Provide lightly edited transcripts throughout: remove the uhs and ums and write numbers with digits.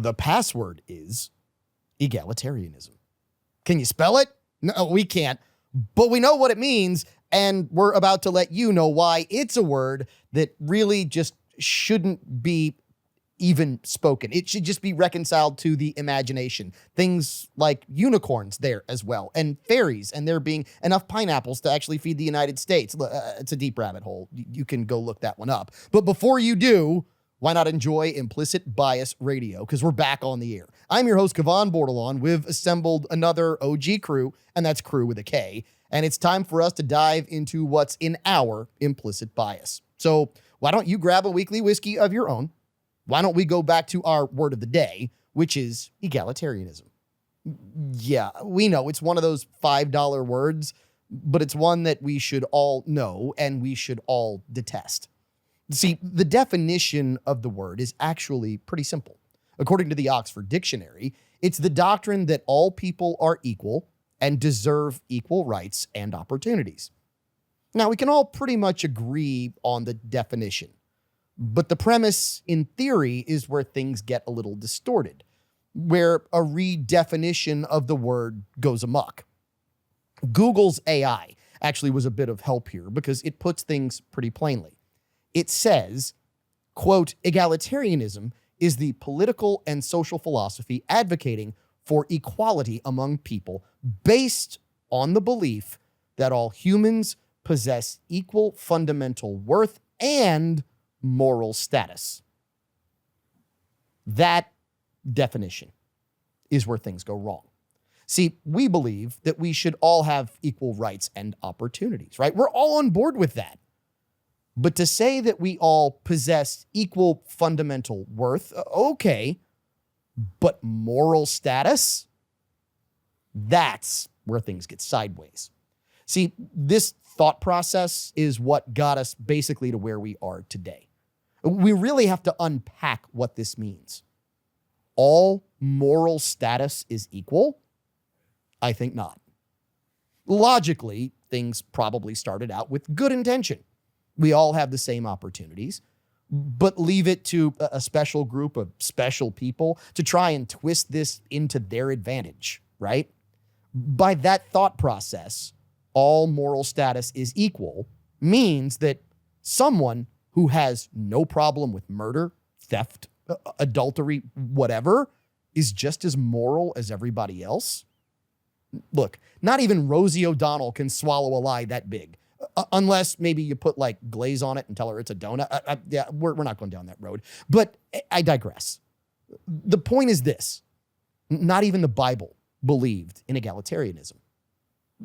The password is egalitarianism. Can you spell it? No, we can't, but we know what it means, and we're about to let you know why it's a word that really just shouldn't be even spoken. It should just be reconciled to the imagination. Things like unicorns there as well, and fairies, and there being enough pineapples to actually feed the United States. It's a deep rabbit hole. You can go look that one up. But before you do, why not enjoy Implicit Bias Radio? Because we're back on the air. I'm your host, Kevon Bordelon. We've assembled another OG crew, and that's crew with a K. And it's time for us to dive into what's in our implicit bias. So why don't you grab a weekly whiskey of your own? Why don't we go back to our word of the day, which is egalitarianism? Yeah, we know it's one of those $5 words, but it's one that we should all know and we should all detest. See, the definition of the word is actually pretty simple. According to the Oxford Dictionary, it's the doctrine that all people are equal and deserve equal rights and opportunities. Now, we can all pretty much agree on the definition, but the premise, in theory, is where things get a little distorted, where a redefinition of the word goes amok. Google's AI actually was a bit of help here because it puts things pretty plainly. It says, quote, egalitarianism is the political and social philosophy advocating for equality among people based on the belief that all humans possess equal fundamental worth and moral status. That definition is where things go wrong. See, we believe that we should all have equal rights and opportunities, right? We're all on board with that. But to say that we all possess equal fundamental worth, okay, but moral status? That's where things get sideways. See, this thought process is what got us basically to where we are today. We really have to unpack what this means. All moral status is equal? I think not. Logically, things probably started out with good intention. We all have the same opportunities, but leave it to a special group of special people to try and twist this into their advantage, right? By that thought process, all moral status is equal means that someone who has no problem with murder, theft, adultery, whatever, is just as moral as everybody else. Look, not even Rosie O'Donnell can swallow a lie that big. Unless maybe you put like glaze on it and tell her it's a donut. Yeah, we're not going down that road. But I digress. The point is this. Not even the Bible believed in egalitarianism.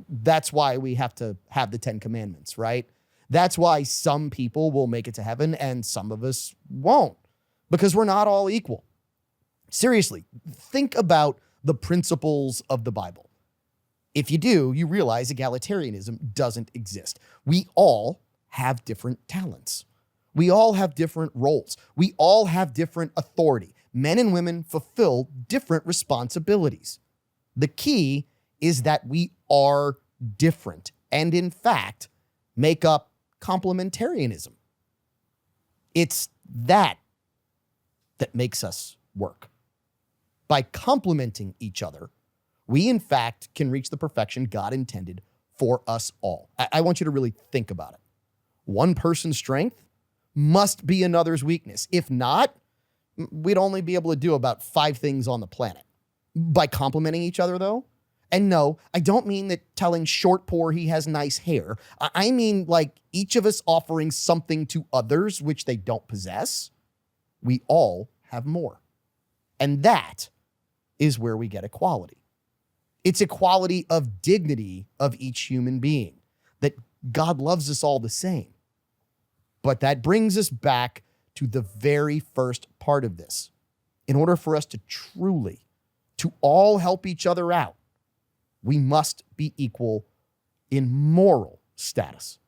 That's why we have to have the 10 Commandments, right? That's why some people will make it to heaven and some of us won't, because we're not all equal. Seriously, think about the principles of the Bible. If you do, you realize egalitarianism doesn't exist. We all have different talents. We all have different roles. We all have different authority. Men and women fulfill different responsibilities. The key is that we are different and, in fact, make up complementarianism. It's that makes us work. By complementing each other, we, in fact, can reach the perfection God intended for us all. I want you to really think about it. One person's strength must be another's weakness. If not, we'd only be able to do about 5 things on the planet. By complementing each other, though, and no, I don't mean that telling short poor he has nice hair. I mean like each of us offering something to others which they don't possess. We all have more. And that is where we get equality. It's equality of dignity of each human being, that God loves us all the same. But that brings us back to the very first part of this. In order for us to truly, to all help each other out, we must be equal in moral status.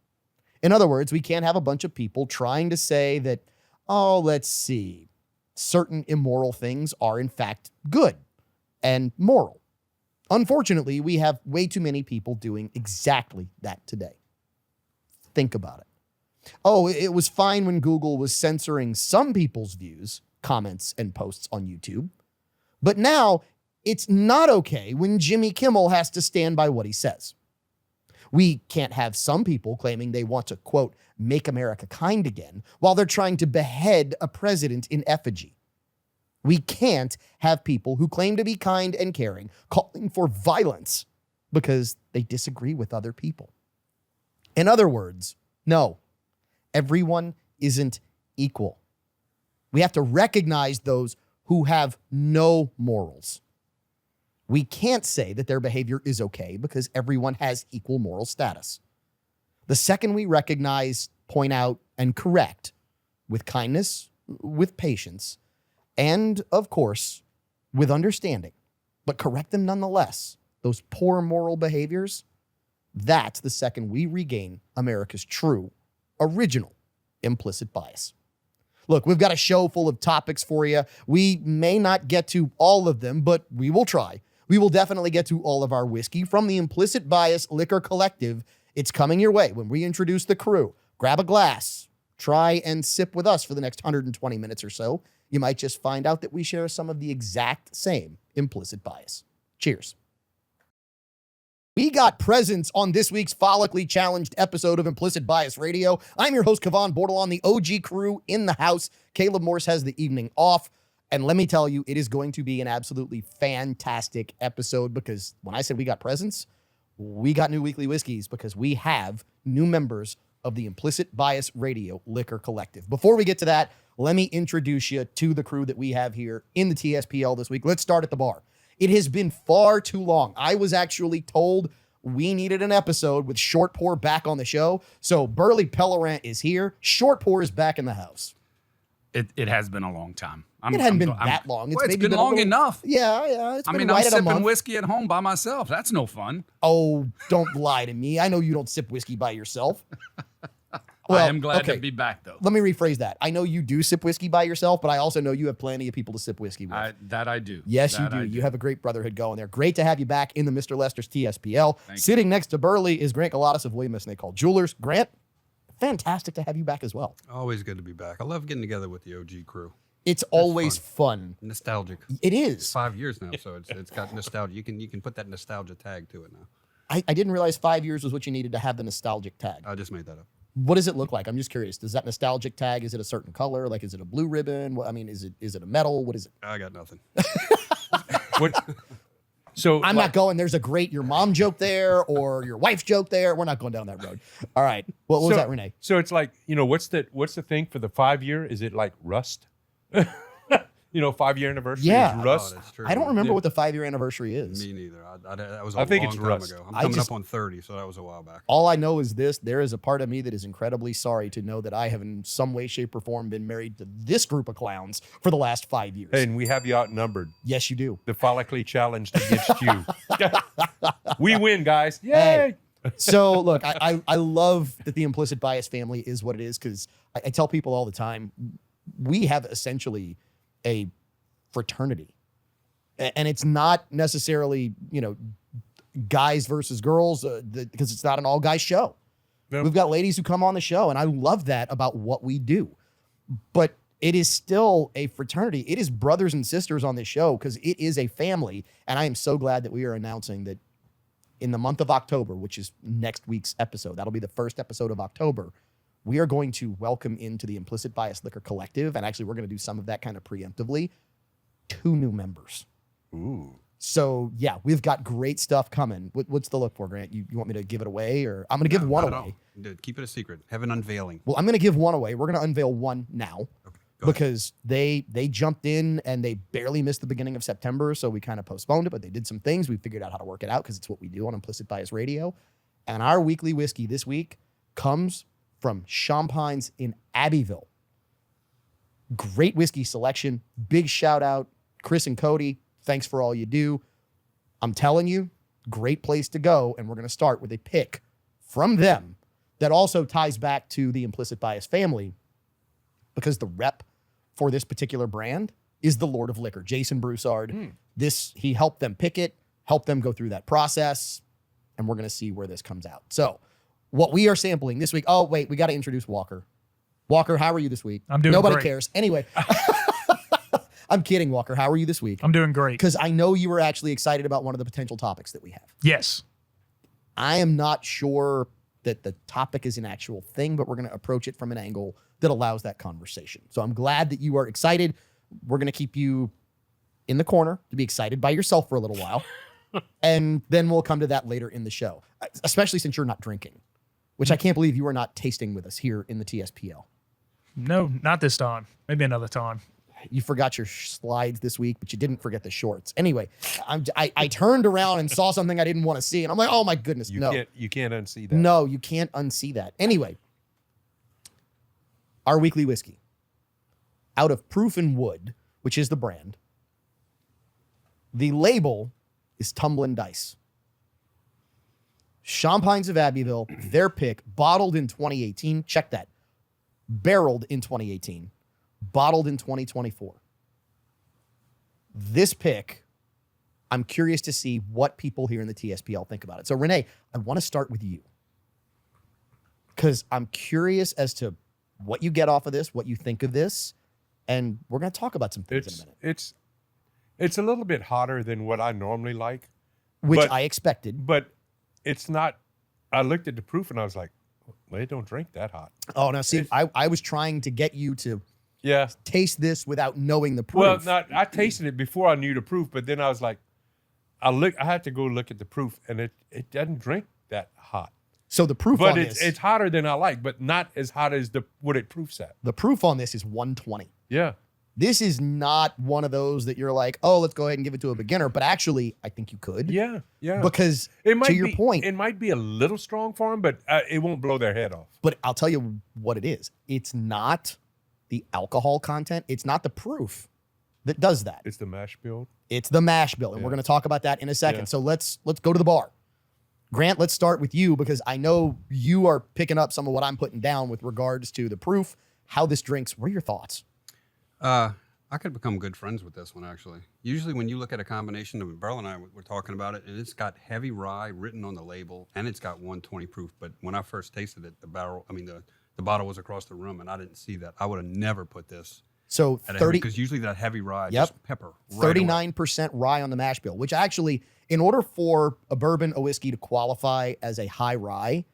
In other words, we can't have a bunch of people trying to say that, oh, let's see, certain immoral things are in fact good and moral. Unfortunately, we have way too many people doing exactly that today. Think about it. Oh, it was fine when Google was censoring some people's views, comments, and posts on YouTube. But now it's not okay when Jimmy Kimmel has to stand by what he says. We can't have some people claiming they want to, quote, make America kind again while they're trying to behead a president in effigy. We can't have people who claim to be kind and caring calling for violence because they disagree with other people. In other words, no, everyone isn't equal. We have to recognize those who have no morals. We can't say that their behavior is okay because everyone has equal moral status. The second we recognize, point out, and correct with kindness, with patience, and, of course, with understanding, but correct them nonetheless, those poor moral behaviors, that's the second we regain America's true, original, implicit bias. Look, we've got a show full of topics for you. We may not get to all of them, but we will try. We will definitely get to all of our whiskey from the Implicit Bias Liquor Collective. It's coming your way when we introduce the crew. Grab a glass, try and sip with us for the next 120 minutes or so. You might just find out that we share some of the exact same implicit bias. Cheers. We got presents on this week's follically challenged episode of Implicit Bias Radio. I'm your host, Kevon Bordelon, the OG crew in the house. Caleb Morse has the evening off. And let me tell you, it is going to be an absolutely fantastic episode because when I said we got presents, we got new weekly whiskeys because we have new members of the Implicit Bias Radio Liquor Collective. Before we get to that, let me introduce you to the crew that we have here in the TSPL this week. Let's start at the bar. It has been far too long. I was actually told we needed an episode with Short Pour back on the show. So Burley Pellerant is here. Short Pour is back in the house. It has been a long time. It hadn't been that long. It's been long enough. Yeah. It's been I'm sipping whiskey at home by myself. That's no fun. Oh, don't lie to me. I know you don't sip whiskey by yourself. Well, I am glad to be back, though. Let me rephrase that. I know you do sip whiskey by yourself, but I also know you have plenty of people to sip whiskey with. That I do. Yes, you do. You have a great brotherhood going there. Great to have you back in the Mr. Lester's TSPL. Sitting next to Burley is Grant Galatas of William S. Call Jewelers. Grant, fantastic to have you back as well. Always good to be back. I love getting together with the OG crew. It's always fun. Nostalgic. It is. It's 5 years now, so it's got nostalgia. You can put that nostalgia tag to it now. I didn't realize 5 years was what you needed to have the nostalgic tag. I just made that up. What does it look like? I'm just curious. Does that nostalgic tag, is it a certain color? Like, is it a blue ribbon? What, I mean, is it a metal? What is it? I got nothing. So I'm not going, there's a great your mom joke there or your wife's joke there. We're not going down that road. All right. What was that, Renee? So it's like, what's the thing for the 5 year? Is it like rust? 5 year anniversary is rust. Oh, that's true. I don't remember what the 5 year anniversary is. Me neither. That was a long it's time rust. ago. I'm coming up on 30, so that was a while back. All I know is this. There is a part of me that is incredibly sorry to know that I have in some way, shape, or form been married to this group of clowns for the last 5 years. And we have you outnumbered. Yes, you do. The follically challenged against you. We win, guys. Yay! Hey. So, look, I love that the Implicit Bias family is what it is because I tell people all the time, we have essentially a fraternity. And it's not necessarily, guys versus girls because it's not an all guys show. Yep. We've got ladies who come on the show, and I love that about what we do. But it is still a fraternity. It is brothers and sisters on this show because it is a family. And I am so glad that we are announcing that in the month of October, which is next week's episode, that'll be the first episode of October, we are going to welcome into the Implicit Bias Liquor Collective, and actually we're going to do some of that kind of preemptively, 2 new members. Ooh. So, yeah, we've got great stuff coming. What's the look for, Grant? You want me to give it away? Or I'm going to give one away. Dude, keep it a secret. Have an unveiling. Well, I'm going to give one away. We're going to unveil one now. Okay, because they jumped in and they barely missed the beginning of September, so we kind of postponed it, but they did some things. We figured out how to work it out because it's what we do on Implicit Bias Radio. And our weekly whiskey this week comes from Champagnes in Abbeville. Great whiskey selection. Big shout out, Chris and Cody. Thanks for all you do. I'm telling you, great place to go. And we're going to start with a pick from them that also ties back to the Implicit Bias family because the rep for this particular brand is the Lord of Liquor, Jason Broussard. He helped them pick it, helped them go through that process, and we're going to see where this comes out. So what we are sampling this week, oh, wait, we got to introduce Walker. Walker, how are you this week? I'm doing Nobody great. cares. Anyway, I'm kidding, Walker. How are you this week? I'm doing great. Because I know you were actually excited about one of the potential topics that we have. Yes. I am not sure that the topic is an actual thing, but we're going to approach it from an angle that allows that conversation. So I'm glad that you are excited. We're going to keep you in the corner to be excited by yourself for a little while. And then we'll come to that later in the show, especially since you're not drinking, which I can't believe you are not tasting with us here in the TSPL. No, not this time. Maybe another time. You forgot your slides this week, but you didn't forget the shorts. Anyway, I turned around and saw something I didn't want to see, and I'm like, oh my goodness, You no. can't unsee that. No, you can't unsee that. Anyway, our weekly whiskey, out of Proof and Wood, which is the brand, the label is Tumblin' Dice. Champagnes of Abbeville, their pick, bottled in 2018. Check that. Barreled in 2018. Bottled in 2024. This pick, I'm curious to see what people here in the TSPL think about it. So, Renee, I want to start with you, because I'm curious as to what you get off of this, what you think of this, and we're going to talk about some things in a minute. It's a little bit hotter than what I normally like, Which but- I expected. but it's not. I looked at the proof and I was like, well, they don't drink that hot. Oh, now see, I was trying to get you to Yeah. taste this without knowing the proof. Well, I tasted it before I knew the proof, but then I was like, I had to go look at the proof, and it doesn't drink that hot. So the proof But on it's this, it's hotter than I like, but not as hot as what it proofs at. the proof on this is 120. Yeah. This is not one of those that you're like, oh, let's go ahead and give it to a beginner. But actually, I think you could. Yeah. Yeah. Because it might to your be, point, it might be a little strong for them, but it won't blow their head off. but I'll tell you what it is. It's not the alcohol content. It's not the proof that does that. It's the mash build. It's the mash bill, and we're going to talk about that in a second. Yeah. So let's go to the bar. Grant, let's start with you, because I know you are picking up some of what I'm putting down with regards to the proof, how this drinks. What are your thoughts? I could become good friends with this one, actually. Usually when you look at a combination of Burl and I were talking about it, and it's got heavy rye written on the label, and it's got 120 proof. But when I first tasted it, the bottle was across the room, and I didn't see that. I would have never put this So at 30, because usually that heavy rye, Yep. just pepper. Right away. 39% rye on the mash bill, which actually, in order for a bourbon, a whiskey to qualify as a high rye,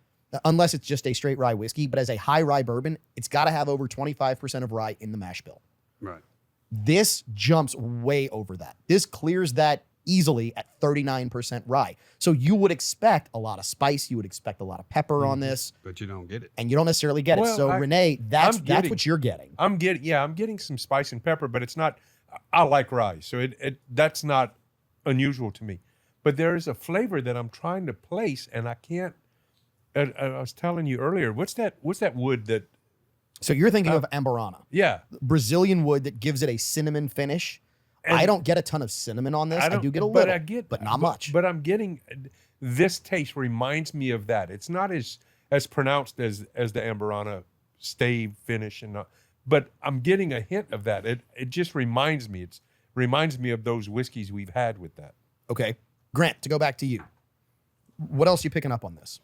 unless it's just a straight rye whiskey, but as a high rye bourbon, it's got to have over 25% of rye in the mash bill. Right. This jumps way over that. This clears that easily at 39% rye. So you would expect a lot of spice. You would expect a lot of pepper on this, But you don't get it. and you don't necessarily get it. Well, So Renee, that's getting- what you're getting. I'm getting some spice and pepper, but it's not. I like rye, so that's not unusual to me. But there is a flavor that I'm trying to place, and I can't. I was telling you earlier. What's that wood that? So you're thinking of Amburana, Yeah, Brazilian wood that gives it a cinnamon finish. And I don't get a ton of cinnamon on this. I do get a but little, but not much. But I'm getting this taste reminds me of that. It's not as pronounced as the Amburana stave finish, but I'm getting a hint of that. It just reminds me. It reminds me of those whiskeys we've had with that. Okay. Grant, to go back to you. What else are you picking up on this?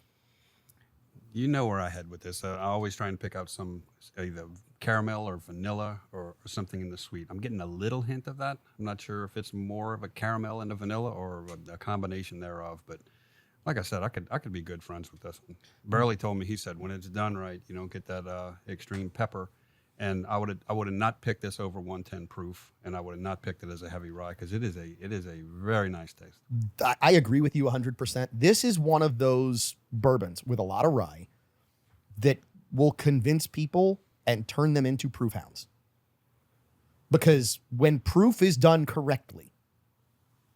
You know where I head with this. I always try and pick out some either caramel or vanilla or something in the sweet. I'm getting a little hint of that. I'm not sure if it's more of a caramel and a vanilla or a combination thereof. But like I said, I could be good friends with this one. Burley told me, he said, when it's done right, you don't get that extreme pepper. And I would have not picked this over 110 proof, and I would have not picked it as a heavy rye because it is a very nice taste. I agree with you 100%. This is one of those bourbons with a lot of rye that will convince people and turn them into proof hounds. Because when proof is done correctly,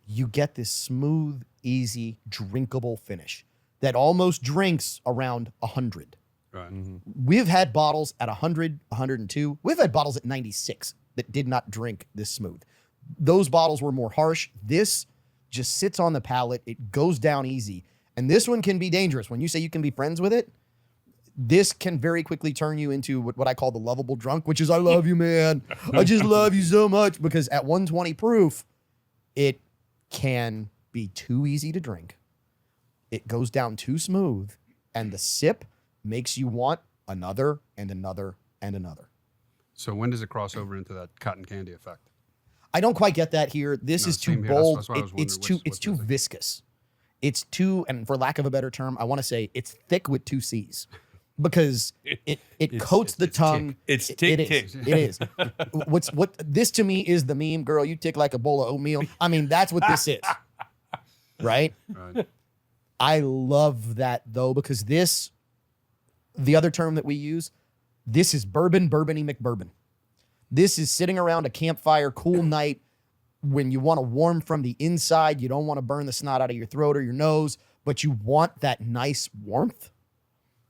you get this smooth, easy, drinkable finish that almost drinks around 100. Right. We've had bottles at 100, 102. We've had bottles at 96 that did not drink this smooth. Those bottles were more harsh. This just sits on the palate. It goes down easy. And this one can be dangerous. When you say you can be friends with it, this can very quickly turn you into what I call the lovable drunk, which is, I love you, man. I just love you so much. Because at 120 proof, it can be too easy to drink. It goes down too smooth. And the sip makes you want another and another and another. So when does it cross over into that cotton candy effect? I don't quite get that here. This No, is too same here. That's- bold. that's why I was It's wondering too what's too missing. viscous. It's too, and for lack of a better term, I want to say it's thick with two C's, because it coats the tongue. tick. It's It tick, is. tick. It is. What this to me is the meme, girl. You tick like a bowl of oatmeal. I mean, that's what this is, right? Right. I love that though, because the other term that we use, this is bourbon, bourbony McBourbon. This is sitting around a campfire, cool night, when you want to warm from the inside. You don't want to burn the snot out of your throat or your nose, but you want that nice warmth.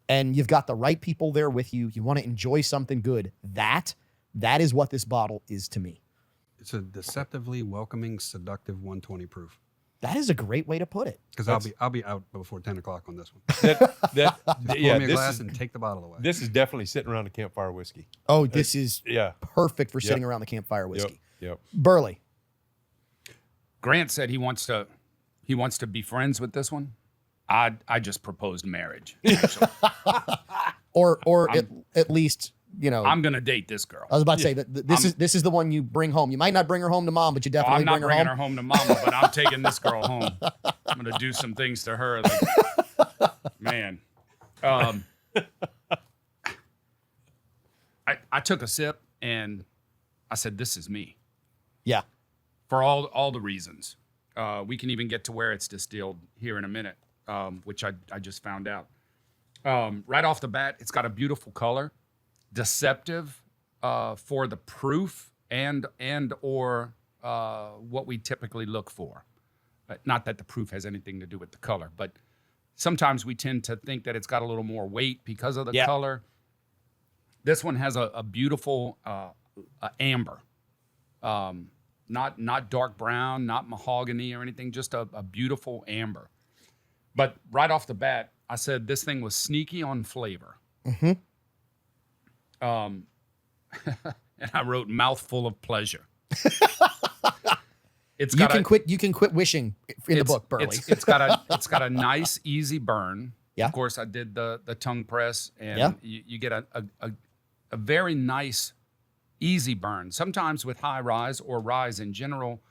And you've got the right people there with you. You want to enjoy something good. That is what this bottle is to me. It's a deceptively welcoming, seductive 120 proof. That is a great way to put it. Because I'll be out before 10 o'clock on this one. Yeah, Pour me a this glass is, and take the bottle away. this is definitely sitting around a campfire whiskey. Oh, this is Yeah. perfect for Yep. sitting around the campfire whiskey. Yep. Burley. Grant said he wants to be friends with this one. I just proposed marriage. So Or at least, I'm gonna date this girl. I was about to say that this is the one you bring home. You might not bring her home to mom, but you definitely I'm not bring her bringing home. her home to mama, but I'm taking this girl home. I'm gonna do some things to her. Man, I took a sip and I said, "This is me." Yeah. For all the reasons. We can even get to where it's distilled here in a minute, which I just found out. Right off the bat, it's got a beautiful color, deceptive for the proof and or what we typically look for. Not that the proof has anything to do with the color, but sometimes we tend to think that it's got a little more weight because of the color. This one has a beautiful amber. Not dark brown, not mahogany or anything, just a beautiful amber. But right off the bat, I said this thing was sneaky on flavor. Mm-hmm. And I wrote mouthful of pleasure. It's You got can quit wishing in the book, Burley. It's got a nice, easy burn. Yeah. Of course, I did the tongue press, and Yeah. you get a very nice, easy burn. Sometimes with high rise or rise in general,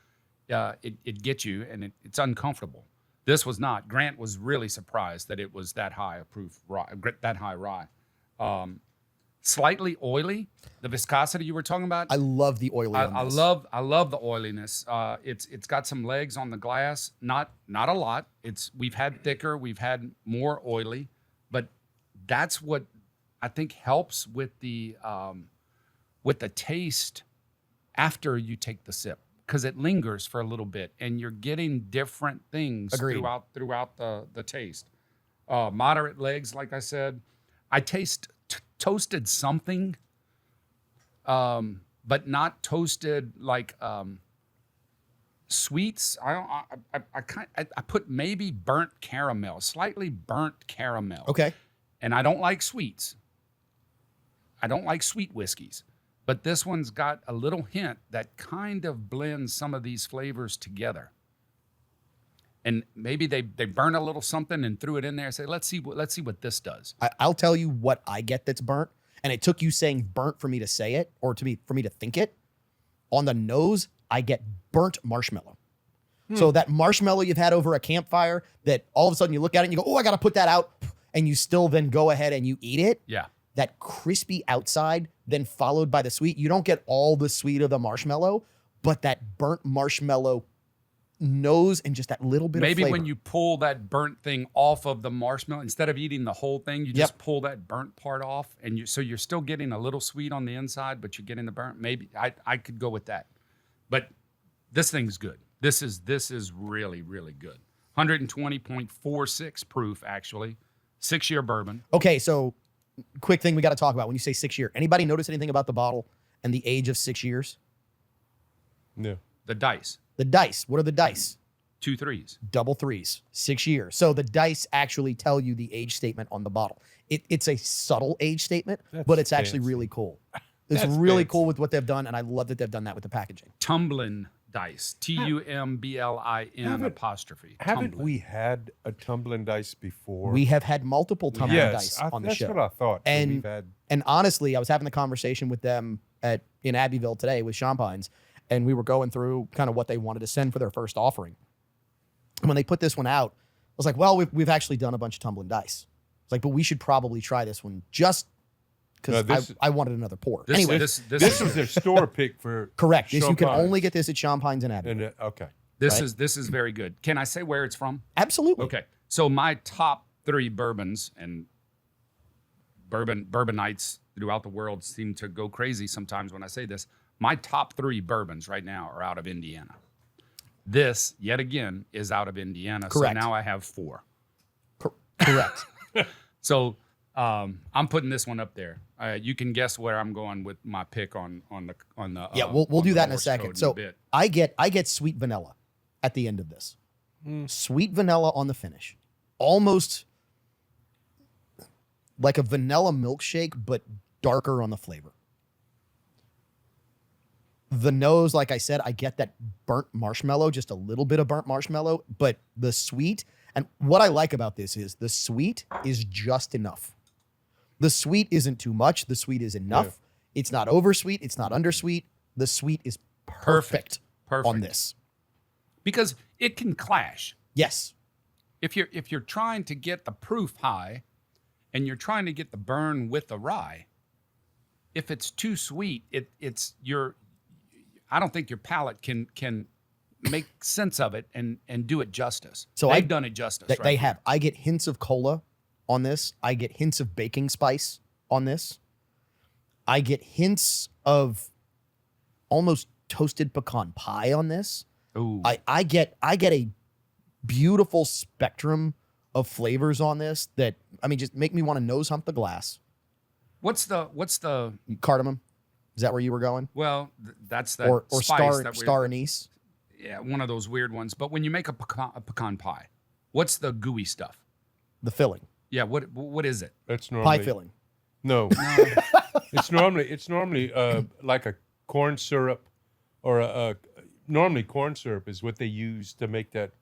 it gets you and it's uncomfortable. This was not. Grant was really surprised that it was that high a proof rye, that high rye. Slightly oily. The viscosity you were talking about. I love the oily. I love the oiliness. It's got some legs on the glass. Not a lot. We've had thicker, we've had more oily, but that's what I think helps with the taste after you take the sip, because it lingers for a little bit and you're getting different things Agreed. throughout the taste. Moderate legs, like I said. I taste toasted something, but not toasted like sweets. I put maybe burnt caramel, slightly burnt caramel. Okay. And I don't like sweets. I don't like sweet whiskeys, but this one's got a little hint that kind of blends some of these flavors together. And maybe they burn a little something and threw it in there and say, let's see what this does. I'll tell you what I get that's burnt, and it took you saying burnt for me to say it, or for me to think it. On the nose, I get burnt marshmallow. So that marshmallow you've had over a campfire that all of a sudden you look at it and you go, oh, I got to put that out. And you still then go ahead and you eat it. Yeah. That crispy outside, then followed by the sweet. You don't get all the sweet of the marshmallow, but that burnt marshmallow nose and just that little bit of Maybe flavor. when you pull that burnt thing off of the marshmallow, instead of eating the whole thing, you just pull that burnt part off, and so you're still getting a little sweet on the inside, but you're getting the burnt. Maybe I could go with that. But this thing's good. This is really, really good. 120.46 proof, actually. 6-year bourbon. Okay, so quick thing we got to talk about when you say 6 year. Anybody notice anything about the bottle and the age of 6 years? No. The dice. The dice. What are the dice? 2 3s. Double threes, 6 years. So the dice actually tell you the age statement on the bottle. It's a subtle age statement, but it's actually fancy. really cool. It's That's really fancy. cool with what they've done, and I love that they've done that with the packaging. Tumbling dice. TUMBLIN apostrophe. Haven't Tumbling. we had a tumbling dice before? We have had multiple tumbling dice on the that's show. what I thought. So And we've had and honestly, I was having the conversation with them in Abbeville today with Champagnes, and we were going through kind of what they wanted to send for their first offering. And when they put this one out, I was like, well, we've actually done a bunch of tumbling dice. It's like, but we should probably try this one just because I wanted another pour. Anyway, This was their store pick for correct. You can Champagne. only get this at Champagne's and Abbey. And Right? This is very good. Can I say where it's from? Absolutely. Okay. So my top 3 bourbons, and bourbonites throughout the world seem to go crazy sometimes when I say this. My top 3 bourbons right now are out of Indiana. This, yet again, is out of Indiana. Correct. So now I have 4. Correct. So I'm putting this one up there. You can guess where I'm going with my pick on the. Yeah, we'll on do the that in a Morse second. code So bit. I get sweet vanilla at the end of this. Sweet vanilla on the finish. Almost like a vanilla milkshake, but darker on the flavor. The nose, like I said, I get that burnt marshmallow, just a little bit of burnt marshmallow, but the sweet, and what I like about this is the sweet is just enough. The sweet isn't too much. The sweet is enough. Yeah. It's not oversweet. It's not undersweet. The sweet is perfect. On this. Because it can clash. Yes. If you're trying to get the proof high, and you're trying to get the burn with the rye, if it's too sweet, I don't think your palate can make sense of it and do it justice. So they've done it justice. They have. I get hints of cola on this. I get hints of baking spice on this. I get hints of almost toasted pecan pie on this. Ooh. I get a beautiful spectrum of flavors on this that, I mean, just make me want to nose hump the glass. What's the Cardamom? Is that where you were going? well? That's that Or spice star anise? Yeah, one of those weird ones. But when you make a pecan pie, what's the gooey stuff? The filling. Yeah, what is it? That's normally Pie filling. No, it's normally like a corn syrup, or normally corn syrup is what they use to make that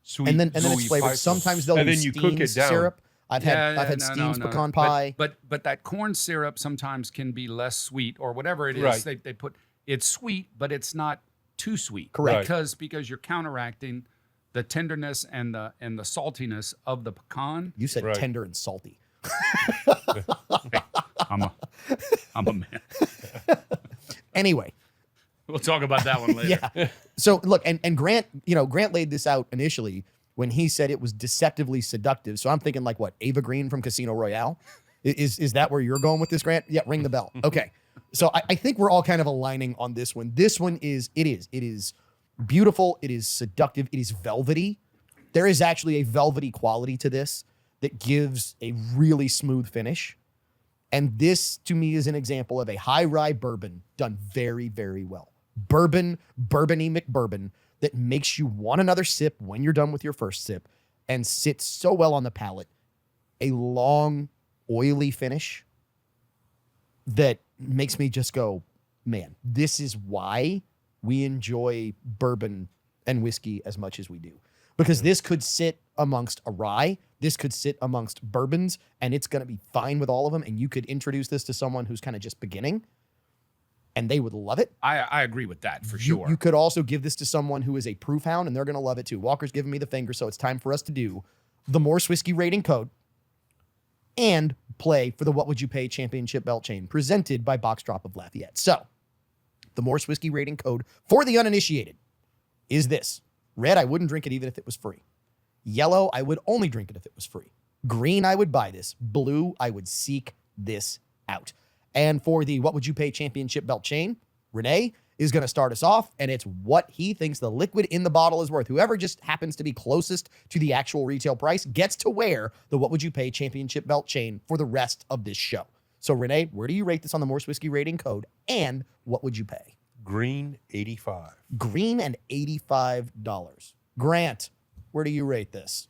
sweet. And then it's gooey flavored. pie. Sometimes they'll And use then you cook Steen's it down. syrup. I've had No, Steen's no. pecan pie. But that corn syrup sometimes can be less sweet or whatever it is. Right. They put it's sweet, but it's not too sweet. Correct. Because you're counteracting the tenderness and the saltiness of the pecan. You said Right. tender and salty. I'm a man. Anyway, We'll talk about that one later. yeah. So look, and Grant, Grant laid this out initially when he said it was deceptively seductive. So I'm thinking like what, Ava Green from Casino Royale? Is that where you're going with this, Grant? Yeah, ring the bell. Okay. So I think we're all kind of aligning on this one. This one is beautiful. It is seductive. It is velvety. There is actually a velvety quality to this that gives a really smooth finish. And this, to me, is an example of a high rye bourbon done very, very well. Bourbony McBourbon that makes you want another sip when you're done with your first sip and sits so well on the palate. A long, oily finish that makes me just go, man, this is why we enjoy bourbon and whiskey as much as we do. Because this could sit amongst a rye, this could sit amongst bourbons, and it's going to be fine with all of them. And you could introduce this to someone who's kind of just beginning, and they would love it. I agree with that for sure. You could also give this to someone who is a proof hound, and they're going to love it too. Walker's giving me the finger, so it's time for us to do the Morse Whiskey Rating Code and play for the What Would You Pay Championship Belt Chain presented by Box Drop of Lafayette. So, the Morse Whiskey Rating Code for the uninitiated is this. Red, I wouldn't drink it even if it was free. Yellow, I would only drink it if it was free. Green, I would buy this. Blue, I would seek this out. And for the What Would You Pay Championship Belt Chain, Renee is going to start us off, and it's what he thinks the liquid in the bottle is worth. Whoever just happens to be closest to the actual retail price gets to wear the What Would You Pay Championship Belt Chain for the rest of this show. So, Renee, where do you rate this on the Morse Whiskey Rating Code, and what would you pay? Green 85. Green and $85. Grant, where do you rate this?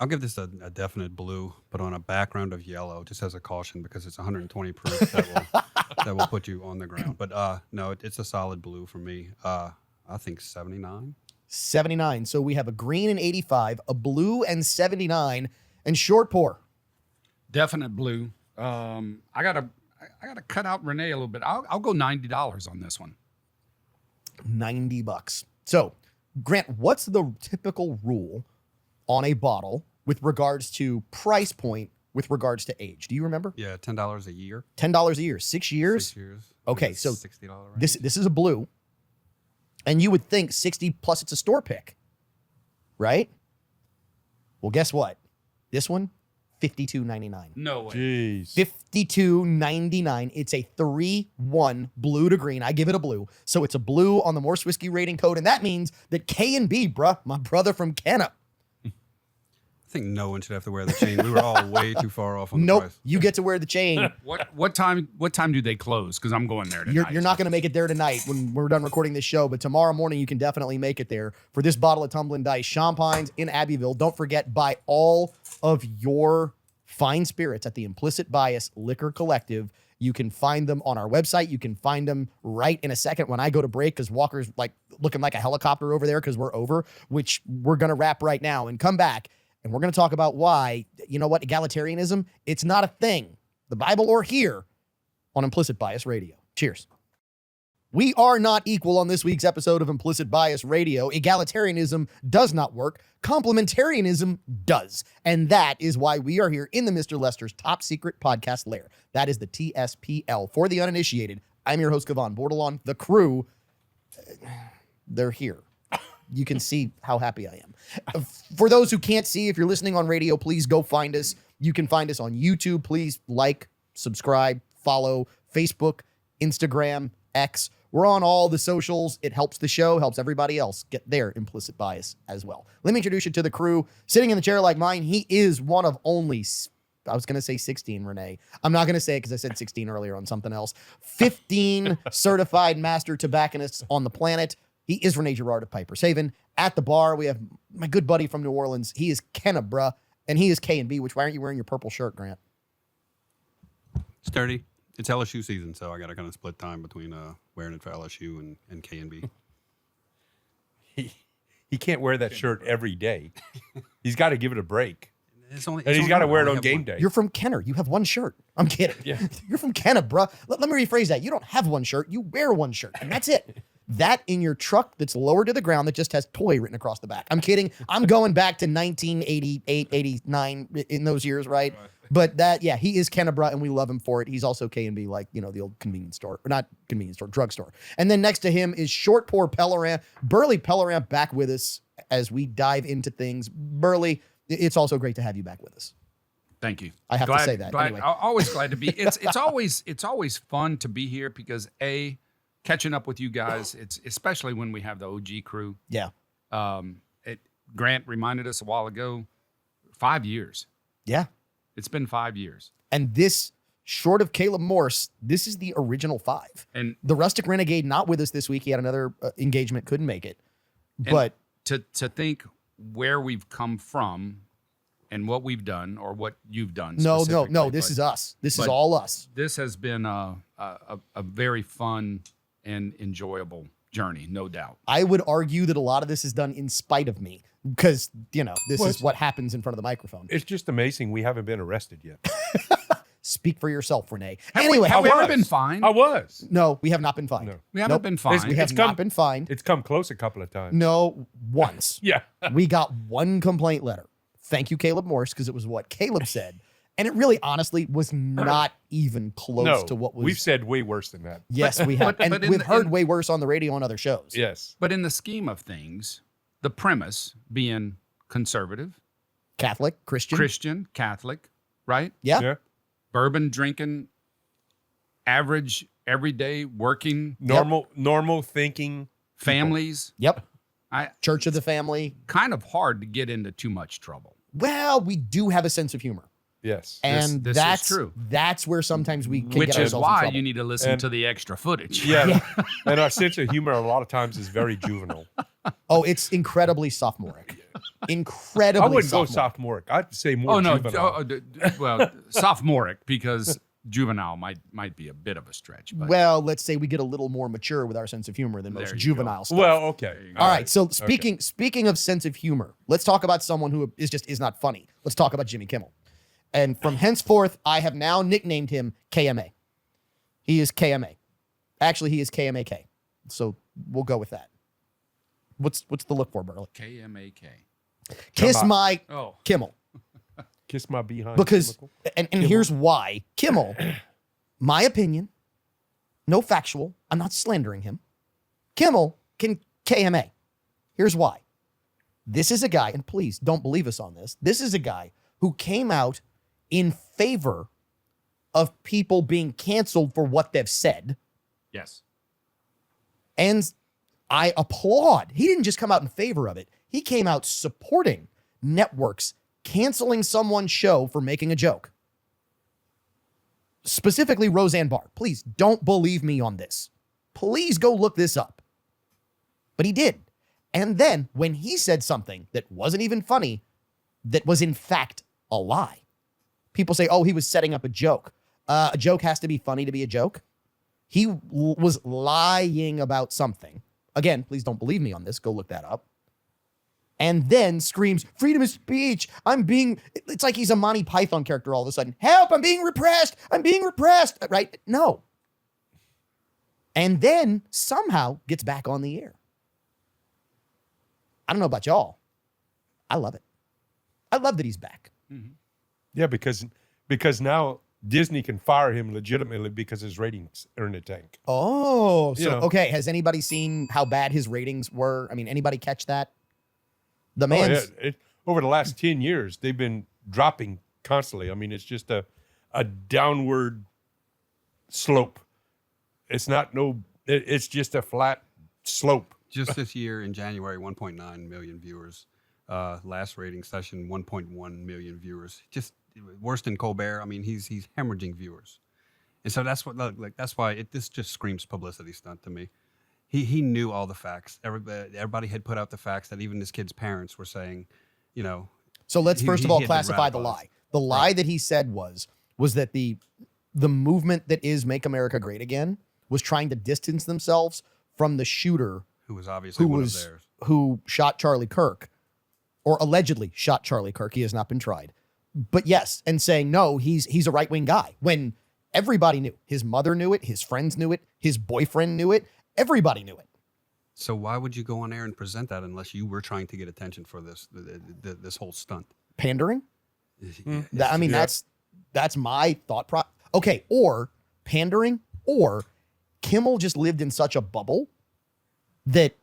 I'll give this a definite blue, but on a background of yellow, just as a caution, because it's 120 proof that will put you on the ground. But no, it's a solid blue for me. I think 79. 79. So we have a green and 85, a blue and 79, and short pour. Definite blue. I gotta cut out Renee a little bit. I'll go $90 on this one. $90. So, Grant, what's the typical rule on a bottle with regards to price point with regards to age? Do you remember? Yeah, $10 a year. $10 a year, 6 years? 6 years. Okay, so $60 range. this is a blue. And you would think 60 plus it's a store pick, right? Well, guess what? This one, $52.99. No way. Jeez. $52.99. It's a 3-1 blue to green. I give it a blue. So it's a blue on the Morse Whiskey rating code. And that means that K&B, bruh, my brother from Kenna. I think no one should have to wear the chain. We were all way too far off on the Nope, price. you get to wear the chain. What time do they close? Because I'm going there tonight. You're not going to make it there tonight when we're done recording this show, but tomorrow morning you can definitely make it there for this bottle of Tumbling Dice Champagnes in Abbeville. Don't forget, buy all of your fine spirits at the Implicit Bias Liquor Collective. You can find them on our website. You can find them right in a second when I go to break because Walker's like looking like a helicopter over there because we're over, which we're going to wrap right now and come back. And we're going to talk about why, you know what, egalitarianism, it's not a thing, the Bible or here, on Implicit Bias Radio. Cheers. We are not equal on this week's episode of Implicit Bias Radio. Egalitarianism does not work. Complementarianism does. And that is why we are here in the Mr. Lester's top secret podcast lair. That is the TSPL. For the uninitiated, I'm your host, Kevon Bordelon. The crew, they're here. You can see how happy I am. For those who can't see, if you're listening on radio, please go find us. You can find us on YouTube. Please like, subscribe, follow Facebook, Instagram, X. We're on all the socials. It helps the show, helps everybody else get their implicit bias as well. Let me introduce you to the crew. Sitting in the chair like mine, he is one of only, I was going to say 16, Renee. I'm not going to say it because I said 16 earlier on something else. 15 certified master tobacconists on the planet. He is Rene Girard of Piper's Haven. At the bar, we have my good buddy from New Orleans. He is Kenna, bruh, and he is K&B, which why aren't you wearing your purple shirt, Grant? It's dirty. It's LSU season, so I got to kind of split time between wearing it for LSU and K&B. He can't wear that shirt every day. He's got to give it a break. And And he's got to wear it on game day. You're from Kenner. You have one shirt. I'm kidding. Yeah. You're from Kenna, bruh. Let me rephrase that. You don't have one shirt. You wear one shirt, and that's it. That in your truck that's lower to the ground that just has toy written across the back. I'm kidding. I'm going back to 1988, 89 in those years, right? But that, yeah, he is Kennebra and we love him for it. He's also K&B, like, you know, the old convenience store, or not convenience store, drugstore. And then next to him is Short Pour Pellerin, Burley Pellerin back with us as we dive into things. Burley, it's also great to have you back with us. Thank you. I have to say that. Anyway. Always glad to be. It's always fun to be here because catching up with you guys. It's especially when we have the OG crew. Yeah. Grant reminded us a while ago, 5 years. Yeah. It's been 5 years. And this, short of Caleb Morse, this is the original 5. And the Rustic Renegade not with us this week. He had another engagement, couldn't make it. But to think where we've come from and what we've done or what you've done. No. This is us. This is all us. This has been a very fun and enjoyable journey, no doubt. I would argue that a lot of this is done in spite of me because, you know, this is what happens in front of the microphone. It's just amazing we haven't been arrested yet. Speak for yourself, Renee. Have Anyway, we ever been fined? I was. No, we have not been fined. No. We haven't been fined. We have not been fined. It's come close a couple of times. No, once. Yeah. We got one complaint letter. Thank you, Caleb Morse, because it was what Caleb said. And it really, honestly, was not even close to what was. We've said way worse than that. Yes, we have. And we've heard way worse on the radio on other shows. Yes. But in the scheme of things, the premise being conservative, Catholic, Christian. Catholic, right? Yeah. Bourbon drinking, average, everyday working Normal thinking families. Yep. I Church of the Family. kind of hard to get into too much trouble. Well, we do have a sense of humor. Yes. And This is that's true. That's where sometimes we can Which get is ourselves in why trouble. you need to listen And- to the extra footage. Yeah. And our sense of humor a lot of times is very juvenile. Oh, it's incredibly sophomoric. Incredibly I wouldn't go sophomoric. sophomoric. I'd say more Oh no. juvenile. Well, sophomoric because juvenile might be a bit of a stretch. But Well, let's say we get a little more mature with our sense of humor than most There you juvenile stuff. Well, okay. All right. So speaking of sense of humor, let's talk about someone who is not funny. Let's talk about Jimmy Kimmel. And from henceforth, I have now nicknamed him KMA. He is KMA. Actually, he is KMAK. So We'll go with that. What's the look for, Burley? KMAK. Kiss my Oh. Kimmel. Kiss my behind. Because, chemical. and here's why. Kimmel, my opinion, no factual, I'm not slandering him. Kimmel can KMA. Here's why. This is a guy, and please don't believe us on this. This is a guy who came out in favor of people being canceled for what they've said. Yes. And I applaud. He didn't just come out in favor of it. He came out supporting networks canceling someone's show for making a joke. Specifically Roseanne Barr. Please don't believe me on this. Please go look this up. But he did. And then when he said something that wasn't even funny, that was in fact a lie, people say, oh, he was setting up a joke. A joke has to be funny to be a joke. He was lying about something. Again, please don't believe me on this. Go look that up. And then screams, freedom of speech. It's like he's a Monty Python character all of a sudden. Help, I'm being repressed. I'm being repressed. Right? No. And then somehow gets back on the air. I don't know about y'all. I love it. I love that he's back. Yeah, because now Disney can fire him legitimately because his ratings are in the tank. Oh, so, You know. okay. Has anybody seen how bad his ratings were? I mean, anybody catch that? The man's... Over the last 10 years, they've been dropping constantly. I mean, it's just a downward slope. It's just a flat slope. Just this year in January, 1.9 million viewers. Last rating session, 1.1 million viewers. Just worse than Colbert. I mean, he's hemorrhaging viewers, and so that's why this just screams publicity stunt to me. He knew all the facts. Everybody had put out the facts that even his kids' parents were saying, you know. So let's first of all had been classify the radicalized. lie. The lie that he said was that the movement that is Make America Great Again was trying to distance themselves from the shooter Who was obviously one of theirs. who shot Charlie Kirk, or allegedly shot Charlie Kirk. He has not been tried. But yes, and saying, no, he's a right-wing guy. When everybody knew. His mother knew it. His friends knew it. His boyfriend knew it. Everybody knew it. So why would you go on air and present that unless you were trying to get attention for this whole stunt? Pandering? Yeah, That's my thought process. Okay, or pandering, or Kimmel just lived in such a bubble that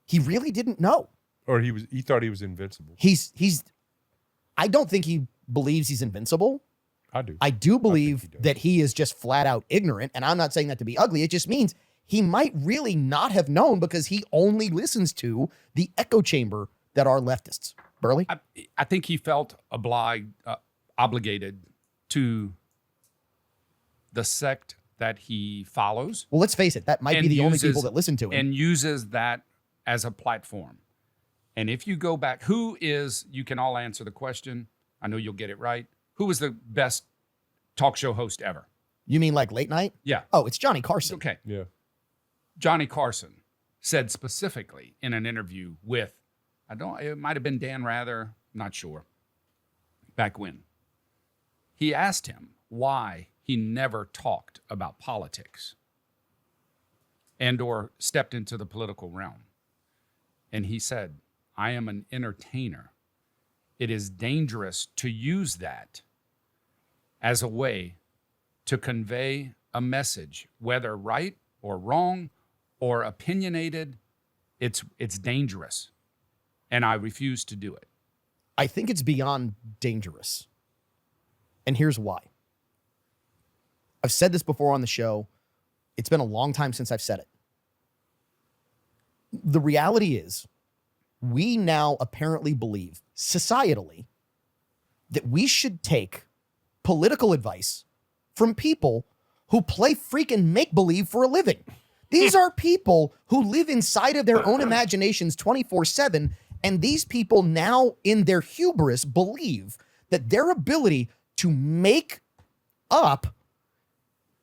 he really didn't know. Or he thought he was invincible. I don't think he believes he's invincible. I do. I do believe he does. that he is just flat out ignorant. And I'm not saying that to be ugly. It just means he might really not have known because he only listens to the echo chamber that are leftists. Burley? I think he felt obligated to the sect that he follows. Well, let's face it. That might be and the only uses- people that listen to him. And uses that as a platform. And if you go back, you can all answer the question. I know you'll get it right. Who was the best talk show host ever? You mean like late night? Yeah. Oh, it's Johnny Carson. Okay. Yeah. Johnny Carson said specifically in an interview with, it might have been Dan Rather, not sure, back when. He asked him why he never talked about politics and or stepped into the political realm. And he said, I am an entertainer. It is dangerous to use that as a way to convey a message, whether right or wrong or opinionated. It's dangerous. And I refuse to do it. I think it's beyond dangerous. And here's why. I've said this before on the show. It's been a long time since I've said it. The reality is, we now apparently believe societally that we should take political advice from people who play freaking make-believe for a living. These are people who live inside of their own imaginations 24/7, and these people now, in their hubris, believe that their ability to make up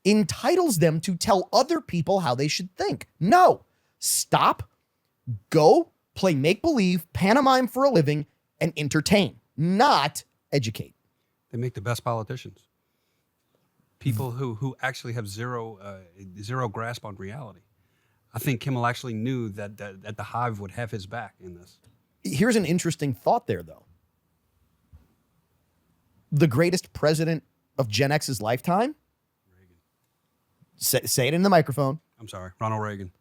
entitles them to tell other people how they should think. No, stop, go, play make-believe, pantomime for a living, and entertain, not educate. They make the best politicians. People who actually have zero grasp on reality. I think Kimmel actually knew that the Hive would have his back in this. Here's an interesting thought there, though. The greatest president of Gen X's lifetime? Say it in the microphone. I'm sorry, Ronald Reagan.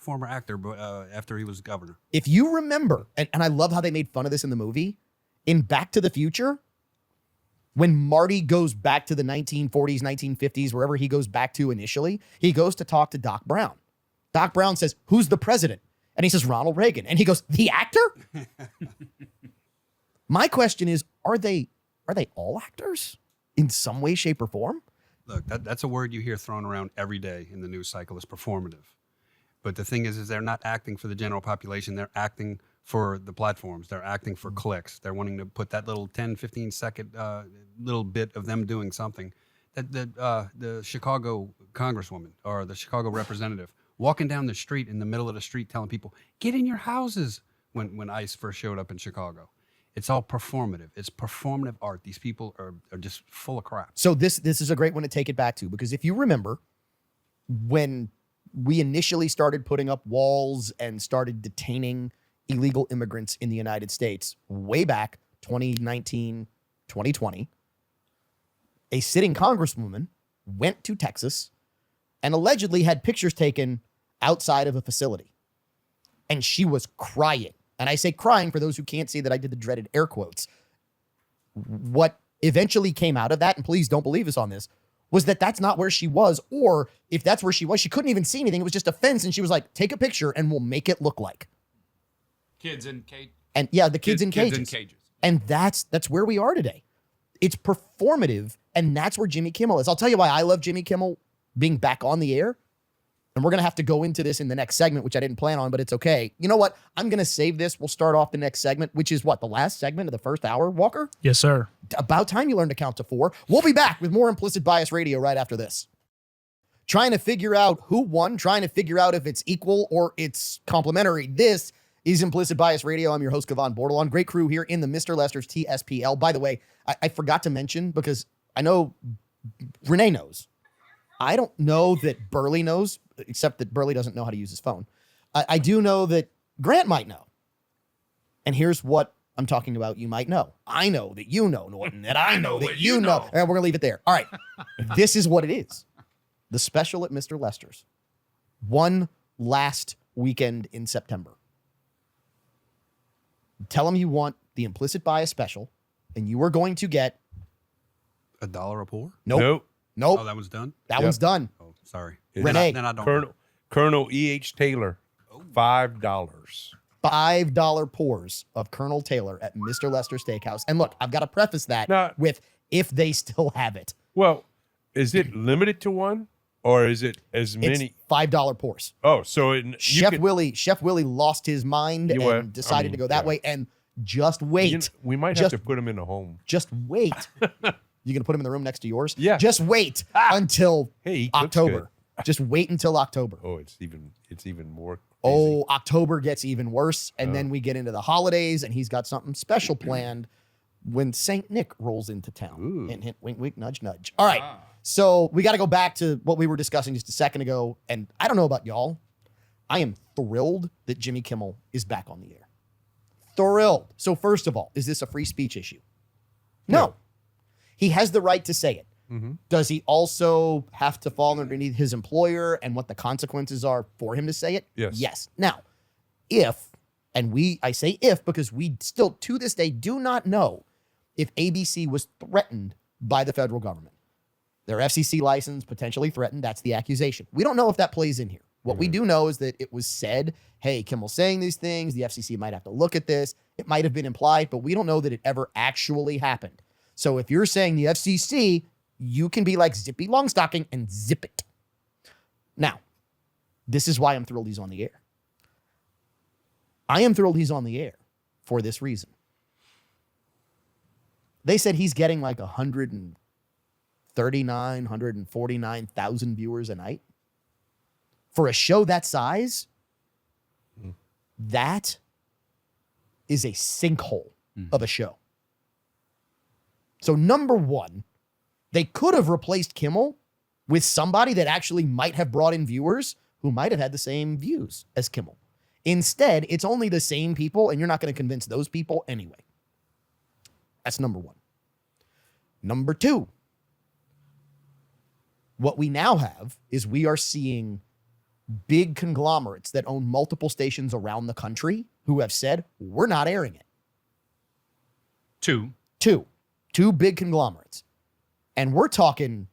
Former actor, but after he was governor. If you remember, and I love how they made fun of this in the movie, in Back to the Future, when Marty goes back to the 1940s, 1950s, wherever he goes back to initially, he goes to talk to Doc Brown. Doc Brown says, "Who's the president?" And he says, "Ronald Reagan." And he goes, "The actor?" My question is, are they all actors in some way, shape, or form? Look, that's a word you hear thrown around every day in the news cycle, is performative. But the thing is they're not acting for the general population. They're acting for the platforms. They're acting for clicks. They're wanting to put that little 10, 15 second little bit of them doing something. The Chicago congresswoman or the Chicago representative walking down the street in the middle of the street telling people, get in your houses when ICE first showed up in Chicago. It's all performative. It's performative art. These people are just full of crap. So this is a great one to take it back to, because if you remember, when we initially started putting up walls and started detaining illegal immigrants in the United States way back 2019, 2020, a sitting congresswoman went to Texas and allegedly had pictures taken outside of a facility. And she was crying. And I say crying for those who can't see that I did the dreaded air quotes. What eventually came out of that, and please don't believe us on this, was that that's not where she was. Or if that's where she was, she couldn't even see anything. It was just a fence. And she was like, take a picture and we'll make it look like. Kids in cages. And yeah, the kids in cages. Kids in cages. And that's where we are today. It's performative. And that's where Jimmy Kimmel is. I'll tell you why I love Jimmy Kimmel being back on the air. And we're going to have to go into this in the next segment, which I didn't plan on, but it's okay. You know what? I'm going to save this. We'll start off the next segment, which is what? The last segment of the first hour, Walker? Yes, sir. About time you learned to count to 4. We'll be back with more Implicit Bias Radio right after this. Trying to figure out who won, trying to figure out if it's equal or it's complementary. This is Implicit Bias Radio. I'm your host, Kevon Bordelon. Great crew here in the Mr. Lester's TSPL. By the way, I forgot to mention, because I know Renee knows. I don't know that Burley knows, except that Burley doesn't know how to use his phone. I do know that Grant might know. And here's what I'm talking about. You might know. I know that you know, Norton, that I know that you know. And we're going to leave it there. All right. This is what it is. The special at Mr. Lester's. One last weekend in September. Tell them you want the Implicit Bias special, and you are going to get $1 a pour? Nope. Oh, that was done? That one's done. Oh, sorry. Renee. Then I don't. Colonel E.H. Taylor, $5. $5 pours of Colonel Taylor at Mr. Lester Steakhouse. And look, I've got to preface that with if they still have it. Well, is it limited to one, or is it as many? It's $5 pours. Oh, so Chef Willie lost his mind and decided to go that way. And just wait. We might have to put him in a home. Just wait. You gonna put him in the room next to yours? Yeah. Just wait until he October. Just wait until October. Oh, it's even more crazy. Oh, October gets even worse, and then we get into the holidays, and he's got something special planned when Saint Nick rolls into town. Ooh. Hint, hint, wink, wink, nudge, nudge. All right, so we got to go back to what we were discussing just a second ago, and I don't know about y'all. I am thrilled that Jimmy Kimmel is back on the air. Thrilled. So first of all, is this a free speech issue? No. He has the right to say it. Mm-hmm. Does he also have to fall underneath his employer and what the consequences are for him to say it? Yes. Yes. Now, I say if because we still to this day do not know if ABC was threatened by the federal government. Their FCC license potentially threatened. That's the accusation. We don't know if that plays in here. What we do know is that it was said, hey, Kimmel's saying these things. The FCC might have to look at this. It might have been implied, but we don't know that it ever actually happened. So if you're saying the FCC, you can be like Zippy Longstocking and zip it. Now, this is why I'm thrilled he's on the air. I am thrilled he's on the air for this reason. They said he's getting like 149,000 viewers a night. For a show that size, that is a sinkhole of a show. So number one, they could have replaced Kimmel with somebody that actually might have brought in viewers, who might have had the same views as Kimmel. Instead, it's only the same people, and you're not going to convince those people anyway. That's number one. Number two, what we now have is we are seeing big conglomerates that own multiple stations around the country who have said, we're not airing it. Two big conglomerates. And we're talking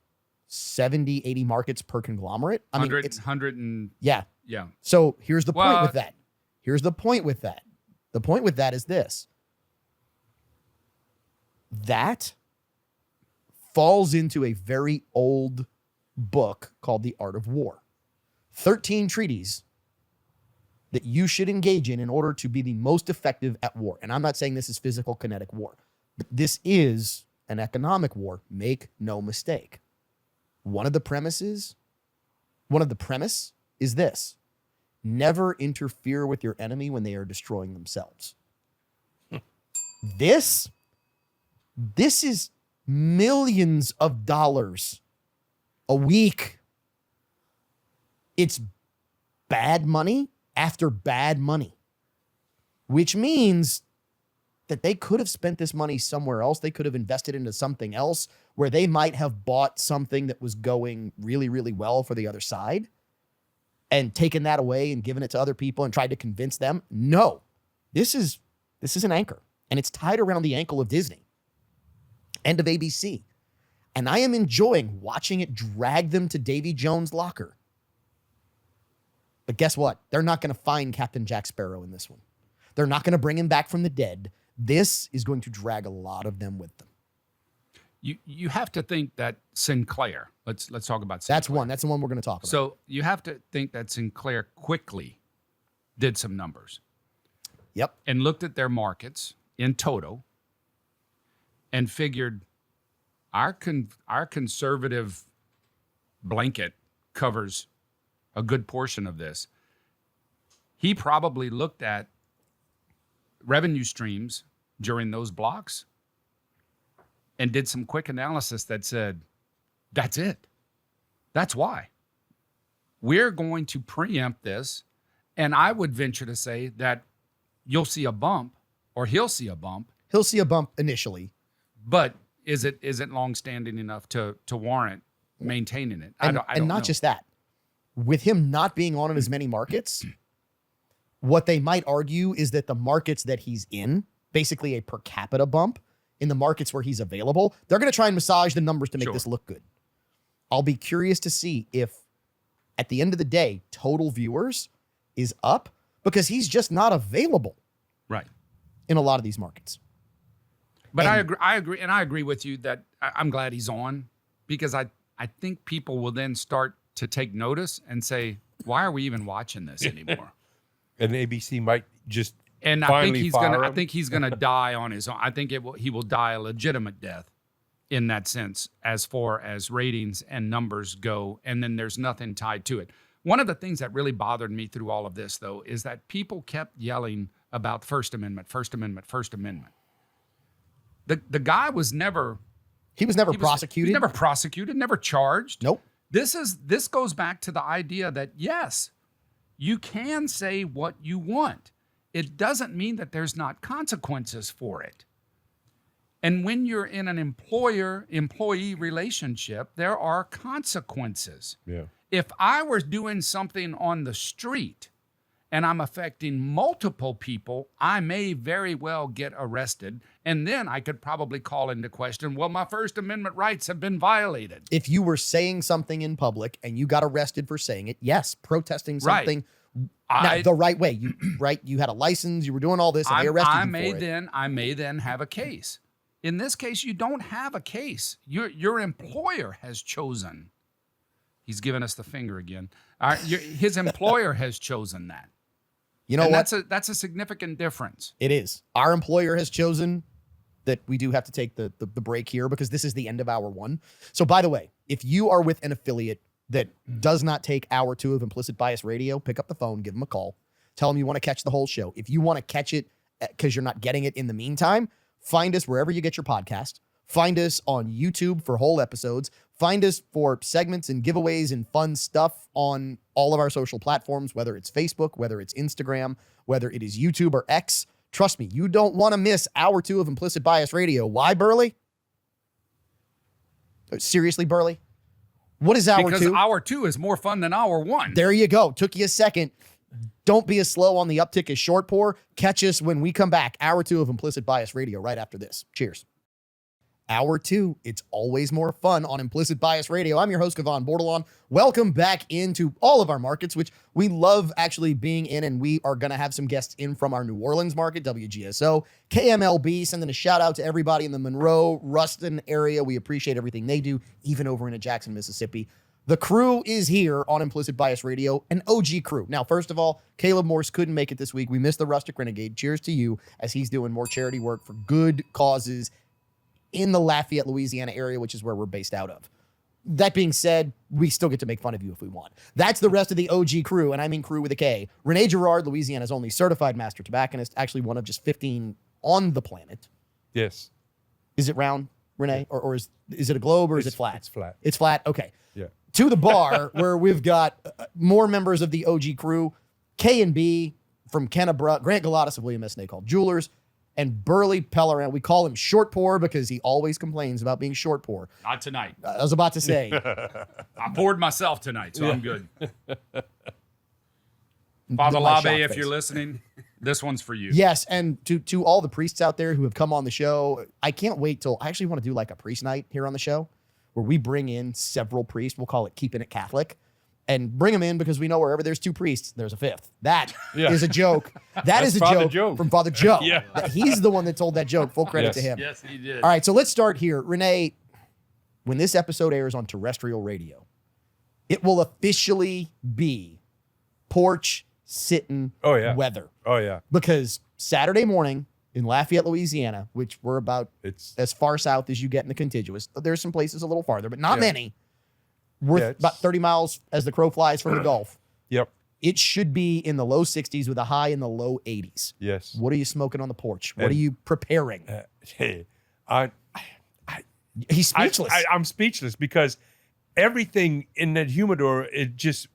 70, 80 markets per conglomerate. I mean, 100, it's 100 and yeah. yeah. So here's the point Well, with that. Here's the point with that. The point with that is this. That falls into a very old book called The Art of War. 13 treaties that you should engage in order to be the most effective at war. And I'm not saying this is physical kinetic war, but this is an economic war. Make no mistake. One of the premise is this: never interfere with your enemy when they are destroying themselves. This is millions of dollars a week. It's bad money after bad money, which means that they could have spent this money somewhere else. They could have invested into something else where they might have bought something that was going really, really well for the other side and taken that away and given it to other people and tried to convince them. No, this is an anchor, and it's tied around the ankle of Disney and of ABC. And I am enjoying watching it drag them to Davy Jones' locker. But guess what? They're not going to find Captain Jack Sparrow in this one. They're not going to bring him back from the dead. This is going to drag a lot of them with them. You have to think that Sinclair, let's talk about Sinclair. That's one. That's the one we're going to talk about. So you have to think that Sinclair quickly did some numbers. Yep. And looked at their markets in total and figured our conservative blanket covers a good portion of this. He probably looked at revenue streams during those blocks and did some quick analysis that said, that's it. That's why. We're going to preempt this. And I would venture to say that you'll see a bump, or he'll see a bump. He'll see a bump initially. But is it long-standing enough to warrant maintaining it? I don't and not know. just that. With him not being on in as many markets, what they might argue is that the markets that he's in, basically a per capita bump in the markets where he's available, they're going to try and massage the numbers to make this look good. I'll be curious to see if at the end of the day, total viewers is up because he's just not available Right. in a lot of these markets. But And- I agree with you that I'm glad he's on, because I think people will then start to take notice and say, why are we even watching this anymore? And ABC might just And I finally think fire he's him. gonna die on his own. I think he will die a legitimate death in that sense, as far as ratings and numbers go. And then there's nothing tied to it. One of the things that really bothered me through all of this, though, is that people kept yelling about First Amendment, First Amendment, First Amendment. The guy was never He was never he was- prosecuted. He was never prosecuted, never charged. Nope. This goes back to the idea that, yes, you can say what you want. It doesn't mean that there's not consequences for it. And when you're in an employer-employee relationship, there are consequences. Yeah. If I were doing something on the street and I'm affecting multiple people, I may very well get arrested. And then I could probably call into question, well, my First Amendment rights have been violated. If you were saying something in public and you got arrested for saying it, yes, protesting Right. something the right way. You had a license, you were doing all this, and they arrested you for it. I may then have a case. In this case, you don't have a case. Your employer has chosen. He's given us the finger again. His employer has chosen that. You know And what? that's a significant difference. It is. Our employer has chosen that we do have to take the break here because this is the end of hour one. So by the way, if you are with an affiliate that does not take hour two of Implicit Bias Radio, pick up the phone, give them a call, tell them you want to catch the whole show. If you want to catch it because you're not getting it in the meantime, find us wherever you get your podcast. Find us on YouTube for whole episodes. Find us for segments and giveaways and fun stuff on all of our social platforms, whether it's Facebook, whether it's Instagram, whether it is YouTube or X. Trust me, you don't want to miss hour 2 of Implicit Bias Radio. Why, Burley? Seriously, Burley? What is hour 2? Because hour 2 is more fun than hour 1. There you go. Took you a second. Don't be as slow on the uptick as short pour. Catch us when we come back. Hour 2 of Implicit Bias Radio right after this. Cheers. Hour 2, it's always more fun on Implicit Bias Radio. I'm your host, Kevon Bordelon. Welcome back into all of our markets, which we love actually being in, and we are going to have some guests in from our New Orleans market, WGSO, KMLB, sending a shout out to everybody in the Monroe, Ruston area. We appreciate everything they do, even over in Jackson, Mississippi. The crew is here on Implicit Bias Radio, an OG crew. Now, first of all, Caleb Morse couldn't make it this week. We missed the Rustic Renegade. Cheers to you, as he's doing more charity work for good causes in the Lafayette, Louisiana area, which is where we're based out of. That being said, we still get to make fun of you if we want. That's the rest of the OG crew, and I mean crew with a K. Renee Girard, Louisiana's only certified master tobacconist, actually one of just 15 on the planet. Yes. Is it round, Renee? Or is it a globe, or is it flat? It's flat. It's flat? Okay. Yeah. To the bar, where we've got more members of the OG crew, K&B from Kennebra, Grant Galatas of William S. Nacol Jewelers, and Burley Pellerin. We call him Short Pour because he always complains about being short pour. Not tonight. I was about to say. I poured myself tonight, so I'm good. My Father Labe, shock if face. you're listening, this one's for you. Yes, and to all the priests out there who have come on the show, I can't wait till I actually want to do like a priest night here on the show where we bring in several priests. We'll call it Keeping It Catholic. And bring them in because we know wherever there's 2 priests, there's a 5th. That is a joke. That's Father a Joe. joke from Father Joe. Yeah. He's the one that told that joke. Full credit to him. Yes, he did. All right, so let's start here. Renee, when this episode airs on terrestrial radio, it will officially be porch sitting weather. Oh, yeah. Because Saturday morning in Lafayette, Louisiana, which we're about It's as far south as you get in the contiguous, there's some places a little farther, but not many. Worth Yeah, it's- about 30 miles as the crow flies from the Gulf. Yep. It should be in the low 60s with a high in the low 80s. Yes. What are you smoking on the porch? What And- are you preparing? Hey, He's speechless. I'm speechless because everything in that humidor, it just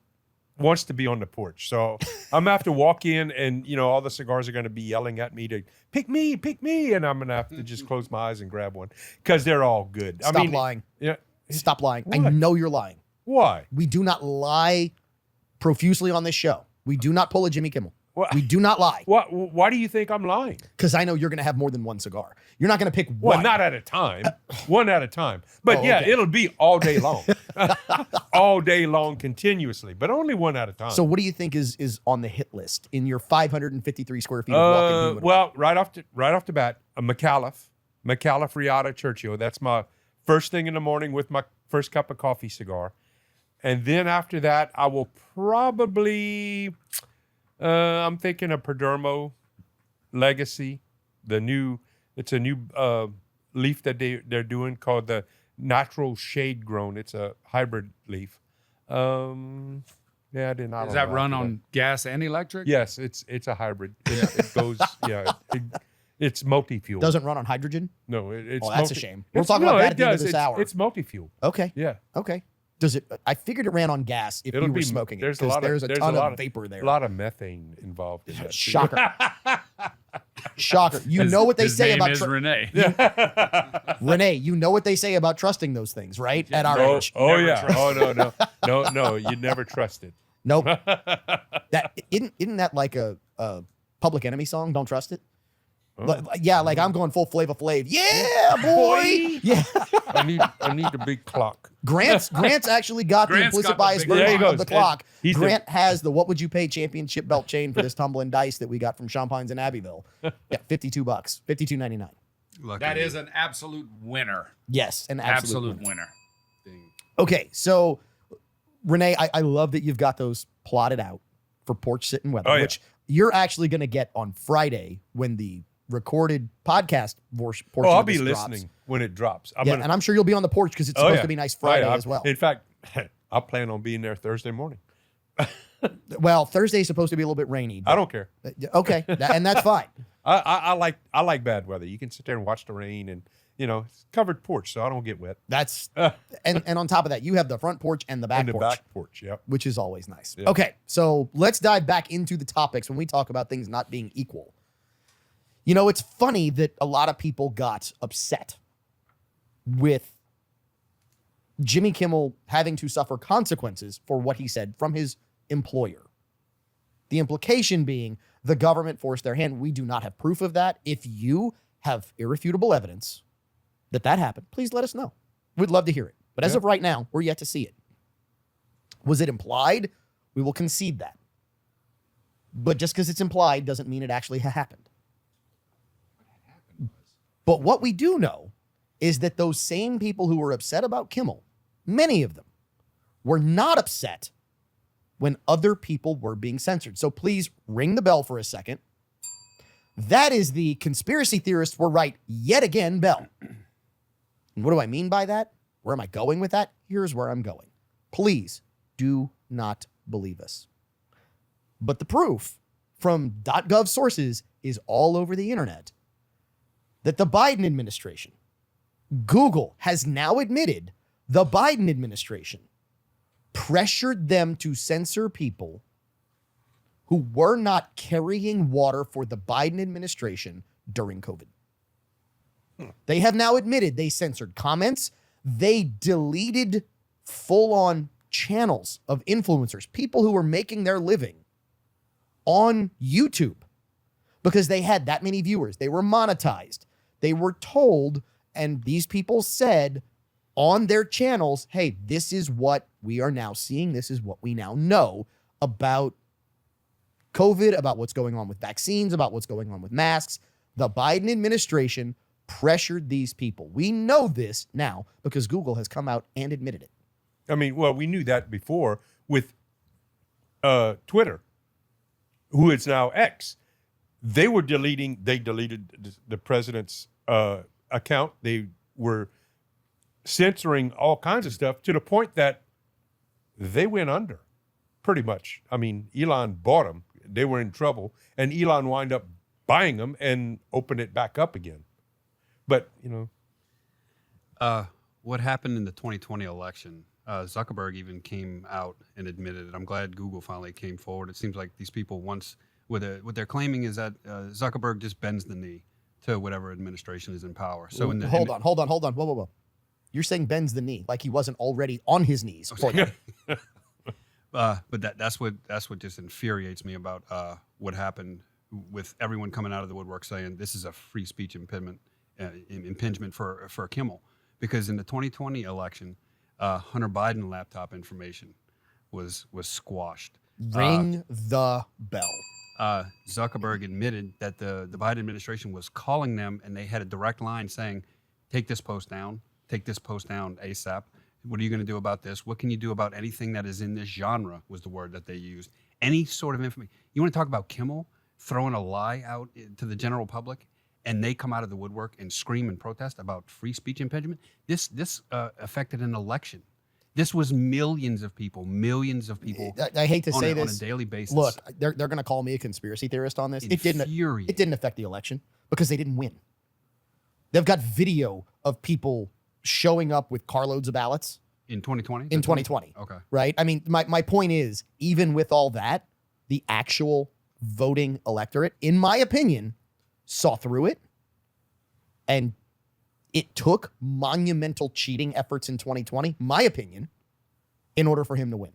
wants to be on the porch. So I'm gonna have to walk in, and all the cigars are gonna be yelling at me to pick me, and I'm gonna have to just close my eyes and grab one because they're all good. Stop lying. Yeah. Stop lying. I What? know you're lying. Why? We do not lie profusely on this show. We do not pull a Jimmy Kimmel. What? We do not lie Why do you think I'm lying? because I know you're going to have more than one cigar. You're not going to pick Well, one. not at a time. One at a time. But Oh, yeah, okay. it'll be all day long. All day long continuously, but only one at a time. So what do you think is on the hit list in your 553 square feet of walk-in humidor? well, right off the bat, a McAuliffe Riata Churchill. That's my first thing in the morning with my first cup of coffee cigar. And then after that, I will probably, I'm thinking a Perdomo Legacy. It's a new leaf that they're doing called the Natural Shade Grown. It's a hybrid leaf. Yeah, I did not. Does that run on gas and electric? Yes, it's a hybrid. It goes, it's multi-fuel. Doesn't run on hydrogen? No, it's Oh, that's a shame. We'll talk about no, that it at the end of does. this hour. It's multi-fuel. Okay. Yeah. Okay. Does it? I figured it ran on gas if It'll you were be smoking it. there's a 'cause lot of there's a there's ton a lot of vapor there. A lot of methane involved in that. too. Shocker. Shocker. You know what they His say name about is Renee. Renee, you know what they say about trusting those things, right? At our age. Oh Never yeah. trust. No. You never trust it. Nope. That isn't that like a Public Enemy song? Don't trust it. Yeah, like I'm going full Flava Flav. Yeah, boy. Yeah. I need the big clock. Grant's actually got the Grant's implicit got the bias big- version There he of goes. the clock. He's the- Grant has the what would you pay championship belt chain for this tumbling dice that we got from Champagne's in Abbeville. Yeah, $52, $52.99. Lucky That you. is an absolute winner. Yes, an absolute. Absolute winner. Okay, so Renee, I love that you've got those plotted out for porch sitting weather, Oh, yeah. which you're actually going to get on Friday when the recorded podcast portion Oh, I'll of be this drops. listening when it drops. I'm Yeah, gonna, and I'm sure you'll be on the porch because it's oh, supposed yeah. to be nice Oh, Friday yeah. as well. In fact, I plan on being there Thursday morning. Well, Thursday's supposed to be a little bit rainy. I don't care. Okay, and that's fine. I like bad weather. You can sit there and watch the rain, and it's covered porch, so I don't get wet. That's and on top of that, you have the front porch and the back And the porch, back porch, yep. which is always nice. Yeah. Okay, so let's dive back into the topics when we talk about things not being equal. It's funny that a lot of people got upset with Jimmy Kimmel having to suffer consequences for what he said from his employer. The implication being the government forced their hand. We do not have proof of that. If you have irrefutable evidence that happened, please let us know. We'd love to hear it. But as of right now, we're yet to see it. Was it implied? We will concede that. But just because it's implied doesn't mean it actually happened. But what we do know is that those same people who were upset about Kimmel, many of them, were not upset when other people were being censored. So please ring the bell for a second. That is the conspiracy theorists were right yet again bell. And what do I mean by that? Where am I going with that? Here's where I'm going. Please do not believe us. But the proof from .gov sources is all over the internet that the Biden administration, Google has now admitted the Biden administration pressured them to censor people who were not carrying water for the Biden administration during COVID. They have now admitted they censored comments. They deleted full-on channels of influencers, people who were making their living on YouTube because they had that many viewers. They were monetized. They were told, and these people said on their channels, hey, this is what we are now seeing. This is what we now know about COVID, about what's going on with vaccines, about what's going on with masks. The Biden administration pressured these people. We know this now because Google has come out and admitted it. I mean, well, we knew that before with Twitter, who is now X. They deleted the president's account. They were censoring all kinds of stuff to the point that they went under, pretty much. I mean, Elon bought them. They were in trouble, and Elon wound up buying them and opened it back up again. But, what happened in the 2020 election, Zuckerberg even came out and admitted it. I'm glad Google finally came forward. It seems like these people what they're claiming is that Zuckerberg just bends the knee to whatever administration is in power. So hold on. Whoa. You're saying bends the knee like he wasn't already on his knees. For that. But that's what just infuriates me about what happened with everyone coming out of the woodwork saying this is a free speech impingement for Kimmel, because in the 2020 election, Hunter Biden laptop information was squashed. Ring the bell. Zuckerberg admitted that the Biden administration was calling them, and they had a direct line saying, take this post down ASAP. What are you going to do about this? What can you do about anything that is in this genre, was the word that they used. Any sort of information. You want to talk about Kimmel throwing a lie out to the general public, and they come out of the woodwork and scream and protest about free speech impingement? This affected an election. This was millions of people I hate to say on this a daily basis. Look, they're going to call me a conspiracy theorist on this. It didn't affect the election because they didn't win. They've got video of people showing up with carloads of ballots in 2020. In 2020. Okay. Right? I mean, my point is, even with all that, the actual voting electorate, in my opinion, saw through it. And it took monumental cheating efforts in 2020, my opinion, in order for him to win.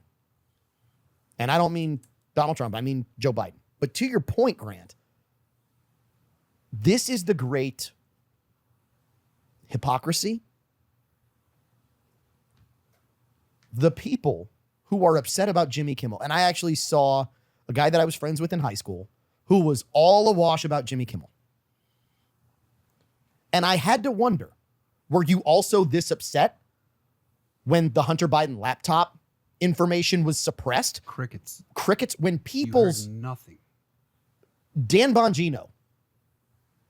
And I don't mean Donald Trump, I mean Joe Biden. But to your point, Grant, this is the great hypocrisy. The people who are upset about Jimmy Kimmel, and I actually saw a guy that I was friends with in high school who was all awash about Jimmy Kimmel. And I had to wonder, were you also this upset when the Hunter Biden laptop information was suppressed? Crickets. When people's... You heard nothing. Dan Bongino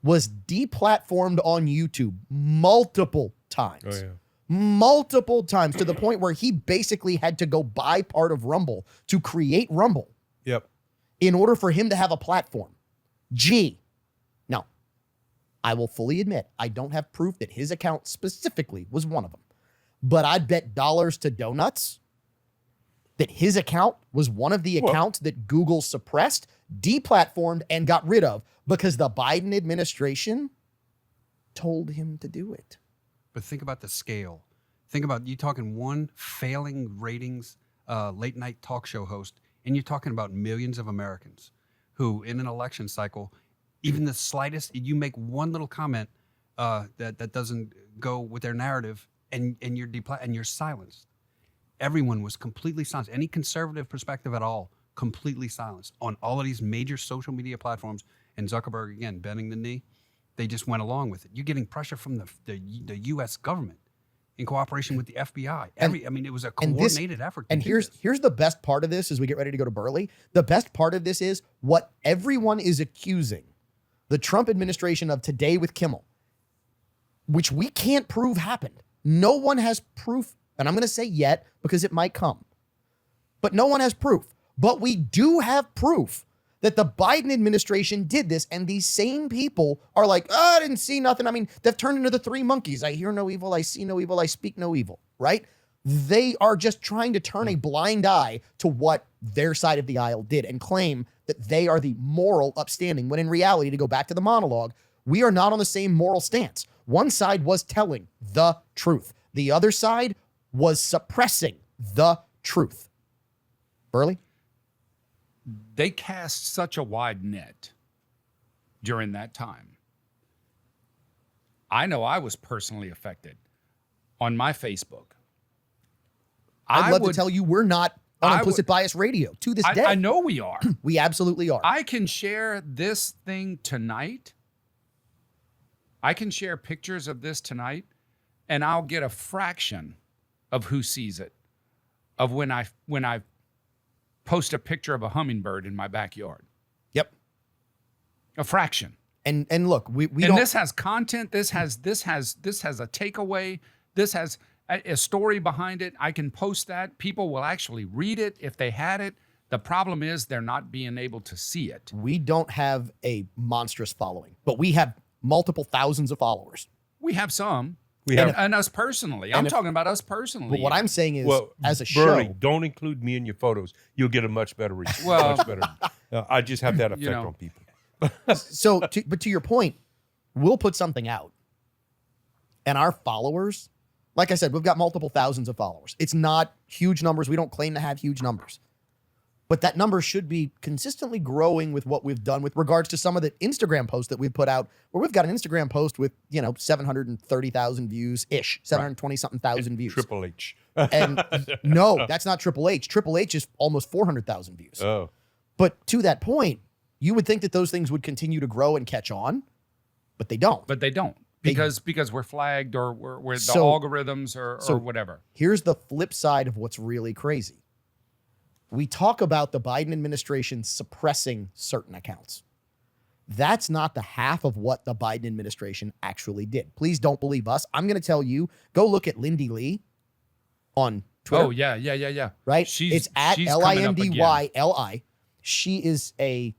was deplatformed on YouTube multiple times. Oh, yeah. Multiple times, to the point where he basically had to go buy part of Rumble to create Rumble Yep. in order for him to have a platform. Gee, no. I will fully admit, I don't have proof that his account specifically was one of them. But I'd bet dollars to donuts that his account was one of the accounts that Google suppressed, deplatformed, and got rid of because the Biden administration told him to do it. But think about the scale. Think about you talking one failing ratings late night talk show host, and you're talking about millions of Americans who, in an election cycle, even the slightest, you make one little comment that doesn't go with their narrative, and you're silenced. Everyone was completely silenced. Any conservative perspective at all, completely silenced on all of these major social media platforms. And Zuckerberg, again, bending the knee, they just went along with it. You're getting pressure from the U.S. government in cooperation with the FBI. It was a coordinated effort. And here's the best part of this as we get ready to go to Burley. The best part of this is what everyone is accusing the Trump administration of today with Kimmel, which we can't prove happened. No one has proof, and I'm going to say yet because it might come, but no one has proof. But we do have proof that the Biden administration did this, and these same people are like, oh, I didn't see nothing. I mean, they've turned into the three monkeys. I hear no evil, I see no evil, I speak no evil, right? They are just trying to turn a blind eye to what their side of the aisle did and claim that they are the moral upstanding, when in reality, to go back to the monologue, we are not on the same moral stance. One side was telling the truth. The other side was suppressing the truth. Burley? They cast such a wide net during that time. I know I was personally affected on my Facebook. I'd love to tell you we're not on Implicit Bias Radio to this day. I know we are. We absolutely are. I can share this thing tonight. I can share pictures of this tonight, and I'll get a fraction of who sees it, of when I post a picture of a hummingbird in my backyard. Yep. A fraction. And look, we and don't. This has content. This has a takeaway. This has a story behind it. I can post that. People will actually read it if they had it. The problem is they're not being able to see it. We don't have a monstrous following, but we have multiple thousands of followers. We have some. And us personally. I'm talking about us personally. But what I'm saying is, as a Burley, show, don't include me in your photos. You'll get a much better reach. Well, much better. I just have that effect on people. but to your point, we'll put something out, and our followers, like I said, we've got multiple thousands of followers. It's not huge numbers. We don't claim to have huge numbers. But that number should be consistently growing with what we've done with regards to some of the Instagram posts that we've put out, where we've got an Instagram post with, 730,000 views-ish, 720-something thousand views. Triple H. And no, that's not Triple H. Triple H is almost 400,000 views. Oh. But to that point, you would think that those things would continue to grow and catch on, but they don't. But they don't. Because we're flagged or we're the algorithms or whatever. Here's the flip side of what's really crazy. We talk about the Biden administration suppressing certain accounts. That's not the half of what the Biden administration actually did. Please don't believe us. I'm going to tell you, go look at Lindy Lee on Twitter. Oh, yeah. Right? It's at LINDYLI. She is a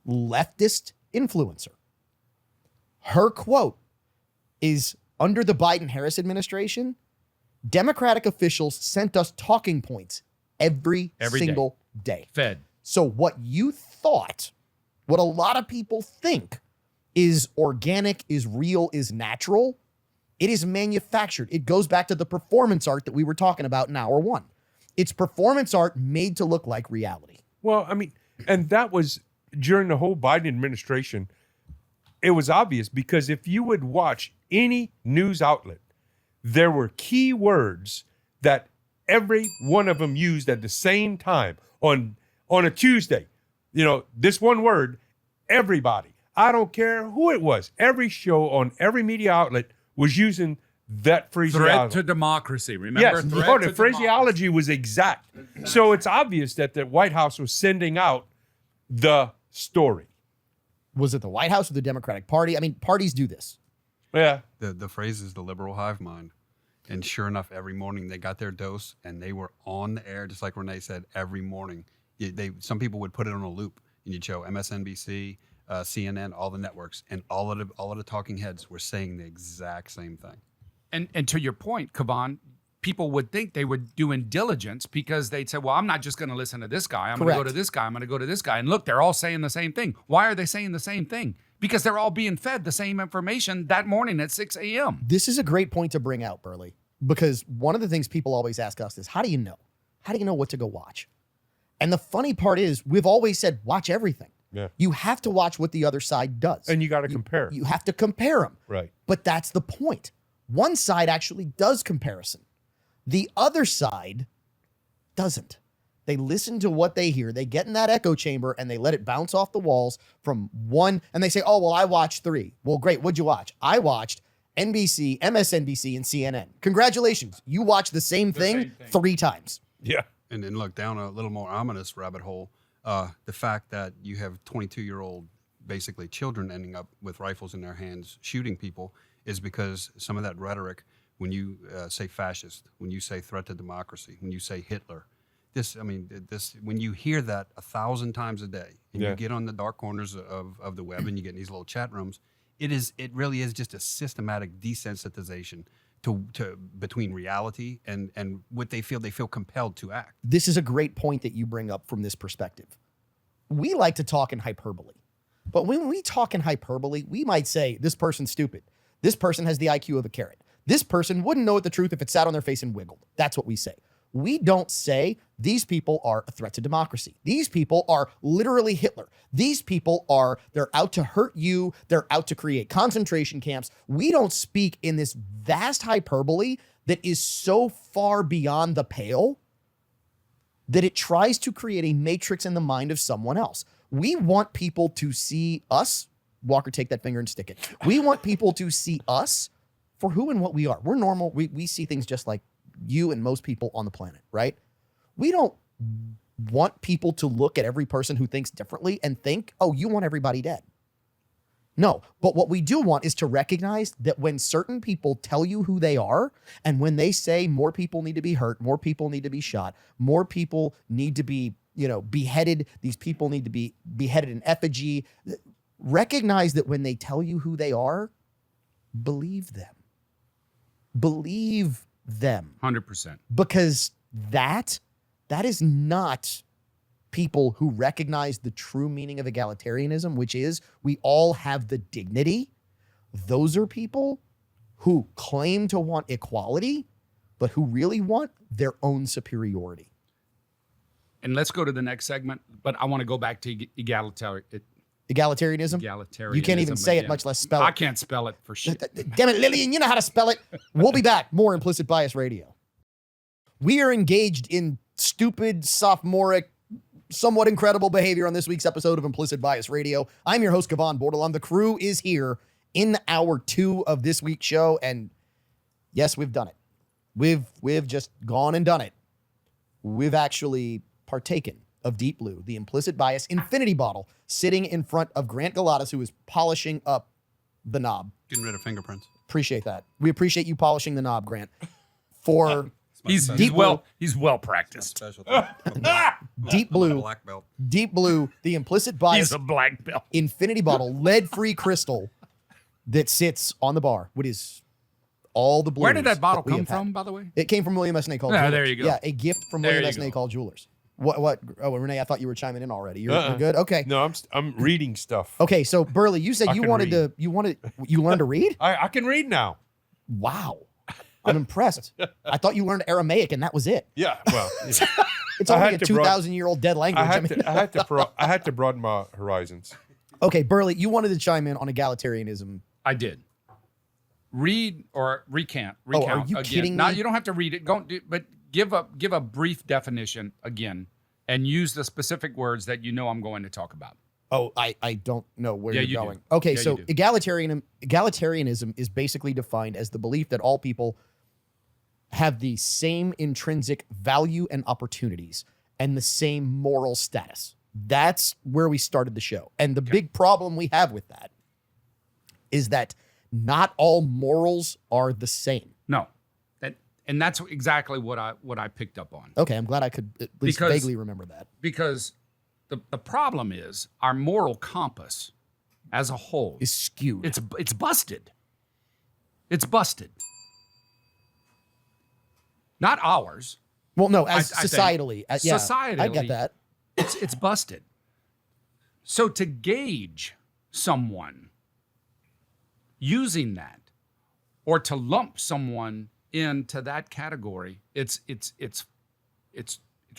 leftist influencer. Her quote is, under the Biden-Harris administration, Democratic officials sent us talking points every single day. Fed. So what you thought, what a lot of people think is organic, is real, is natural, it is manufactured. It goes back to the performance art that we were talking about in hour one. It's performance art made to look like reality. Well, I mean, and that was during the whole Biden administration. It was obvious because if you would watch any news outlet, there were key words that every one of them used at the same time on a Tuesday. This one word, everybody. I don't care who it was. Every show on every media outlet was using that phraseology. Threat to democracy. Remember? Yes, Threat the phraseology was exact. So it's obvious that the White House was sending out the story. Was it the White House or the Democratic Party? I mean, parties do this. Yeah. The phrase is the liberal hive mind. And sure enough, every morning they got their dose and they were on the air, just like Renee said, every morning. Some people would put it on a loop and you'd show MSNBC, CNN, all the networks, and all of the talking heads were saying the exact same thing. And to your point, Kavan, people would think they were doing diligence because they'd say, well, I'm not just going to listen to this guy. I'm going to go to this guy. I'm going to go to this guy. And look, they're all saying the same thing. Why are they saying the same thing? Because they're all being fed the same information that morning at 6 a.m. This is a great point to bring out, Burley, because one of the things people always ask us is, how do you know? How do you know what to go watch? And the funny part is, we've always said, watch everything. Yeah. You have to watch what the other side does. And you got to compare. You have to compare them. Right. But that's the point. One side actually does comparison. The other side doesn't. They listen to what they hear. They get in that echo chamber and they let it bounce off the walls from one. And they say, oh, well, I watched 3. Well, great. What'd you watch? I watched NBC, MSNBC, and CNN. Congratulations. You watched the same thing 3 times. Yeah. And then look down a little more ominous rabbit hole. The fact that you have 22-year-old, basically children ending up with rifles in their hands shooting people is because some of that rhetoric, when you say fascist, when you say threat to democracy, when you say Hitler, when you hear that 1,000 times a day and you get on the dark corners of the web and you get in these little chat rooms, it really is just a systematic desensitization to between reality and what they feel compelled to act. This is a great point that you bring up from this perspective. We like to talk in hyperbole, but when we talk in hyperbole, we might say this person's stupid. This person has the IQ of a carrot. This person wouldn't know the truth if it sat on their face and wiggled. That's what we say. We don't say these people are a threat to democracy. These people are literally Hitler. These people they're out to hurt you. They're out to create concentration camps. We don't speak in this vast hyperbole that is so far beyond the pale that it tries to create a matrix in the mind of someone else. We want people to see us. Walker, take that finger and stick it. We want people to see us for who and what we are. We're normal. We see things just like you and most people on the planet, right? We don't want people to look at every person who thinks differently and think, oh, you want everybody dead. No, but what we do want is to recognize that when certain people tell you who they are, and when they say more people need to be hurt, more people need to be shot, more people need to be, beheaded, these people need to be beheaded in effigy, recognize that when they tell you who they are, believe them. Believe them. 100%. Because that is not people who recognize the true meaning of egalitarianism, which is we all have the dignity. Those are people who claim to want equality, but who really want their own superiority. And let's go to the next segment, but I want to go back to egalitarianism. Egalitarianism? You can't even say it, much less spell it. I can't spell it for shit. Damn it, Lillian, you know how to spell it. We'll be back. More Implicit Bias Radio. We are engaged in stupid, sophomoric, somewhat incredible behavior on this week's episode of Implicit Bias Radio. I'm your host, Kavan Bordelon. The crew is here in hour 2 of this week's show, and yes, we've done it. We've just gone and done it. We've actually partaken of Deep Blue, the Implicit Bias infinity bottle, sitting in front of Grant Galatas, who is polishing up the knob. Getting rid of fingerprints. Appreciate that. We appreciate you polishing the knob, Grant. For He's Deep well Blue. practiced. Special Deep Blue, black belt. Deep Blue, the Implicit Bias He's a black belt. infinity bottle, lead-free crystal that sits on the bar. What is all the blues? Where did that bottle we come have had. from, by the way? It came from William S. Nacall Yeah, Jewelers. there you go. Yeah, a gift from There William you S. go. Nacall Jewelers. What? Oh, Renee, I thought you were chiming in already. You're good? Okay. No, I'm reading stuff. Okay, so Burley, you said I you can wanted read. you learned to read? I can read now. Wow. I'm impressed. I thought you learned Aramaic and that was it. Yeah, well, It's I only had a to broad- 2,000-year-old dead language. I had to broaden my horizons. Okay, Burley, you wanted to chime in on egalitarianism. I did. Read or recant. Oh, are you again. kidding Now, me? you don't have to read it. But give a brief definition again, and use the specific words that you know I'm going to talk about. Oh, I don't know where Yeah, you're you do. going. Okay, Yeah, so you do. egalitarianism is basically defined as the belief that all people have the same intrinsic value and opportunities and the same moral status. That's where we started the show. And the big problem we have with that is that not all morals are the same. No, and that's exactly what I picked up on. Okay, I'm glad I could at least Because- vaguely remember that. Because the problem is our moral compass as a whole is skewed. it's busted. It's busted. Not ours. well, no, as I think societally. Yeah, I societally, get that. It's busted. So to gauge someone using that, or to lump someone into that category, it's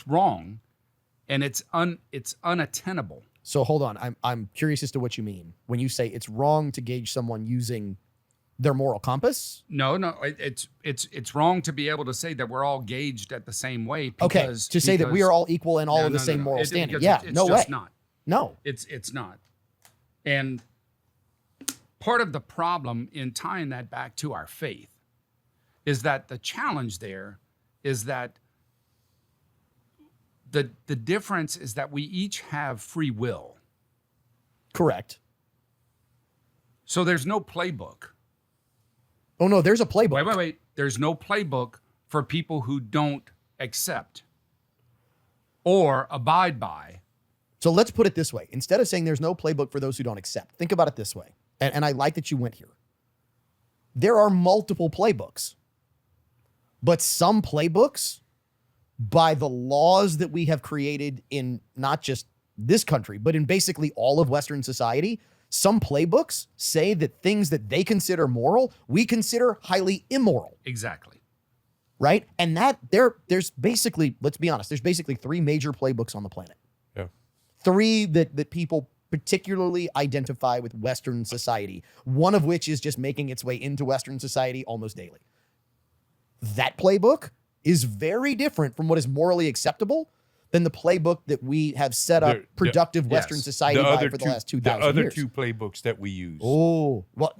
wrong, and it's unattainable. So hold on. I'm curious as to what you mean when you say it's wrong to gauge someone using their moral compass. No, it's wrong to be able to say that we're all gauged at the same way. Okay, to say that we are all equal and all No, of the no, same no. moral It- standing. because Yeah, it's no just way. not. No. It's not. And part of the problem in tying that back to our faith is that the challenge there is that the difference is that we each have free will. Correct. So there's no playbook. Oh no, there's a playbook. Wait. There's no playbook for people who don't accept or abide by. So let's put it this way. Instead of saying there's no playbook for those who don't accept, think about it this way. And I like that you went here. There are multiple playbooks, but some playbooks, by the laws that we have created in not just this country, but in basically all of Western society, some playbooks say that things that they consider moral, we consider highly immoral. Exactly. Right? And that there's basically, let's be honest, there's basically three major playbooks on the planet. Yeah. Three that people particularly identify with Western society, one of which is just making its way into Western society almost daily. That playbook is very different from what is morally acceptable than the playbook that we have set up productive Western yes. society by for the last 2,000 The other years. two playbooks that we use. Oh, well,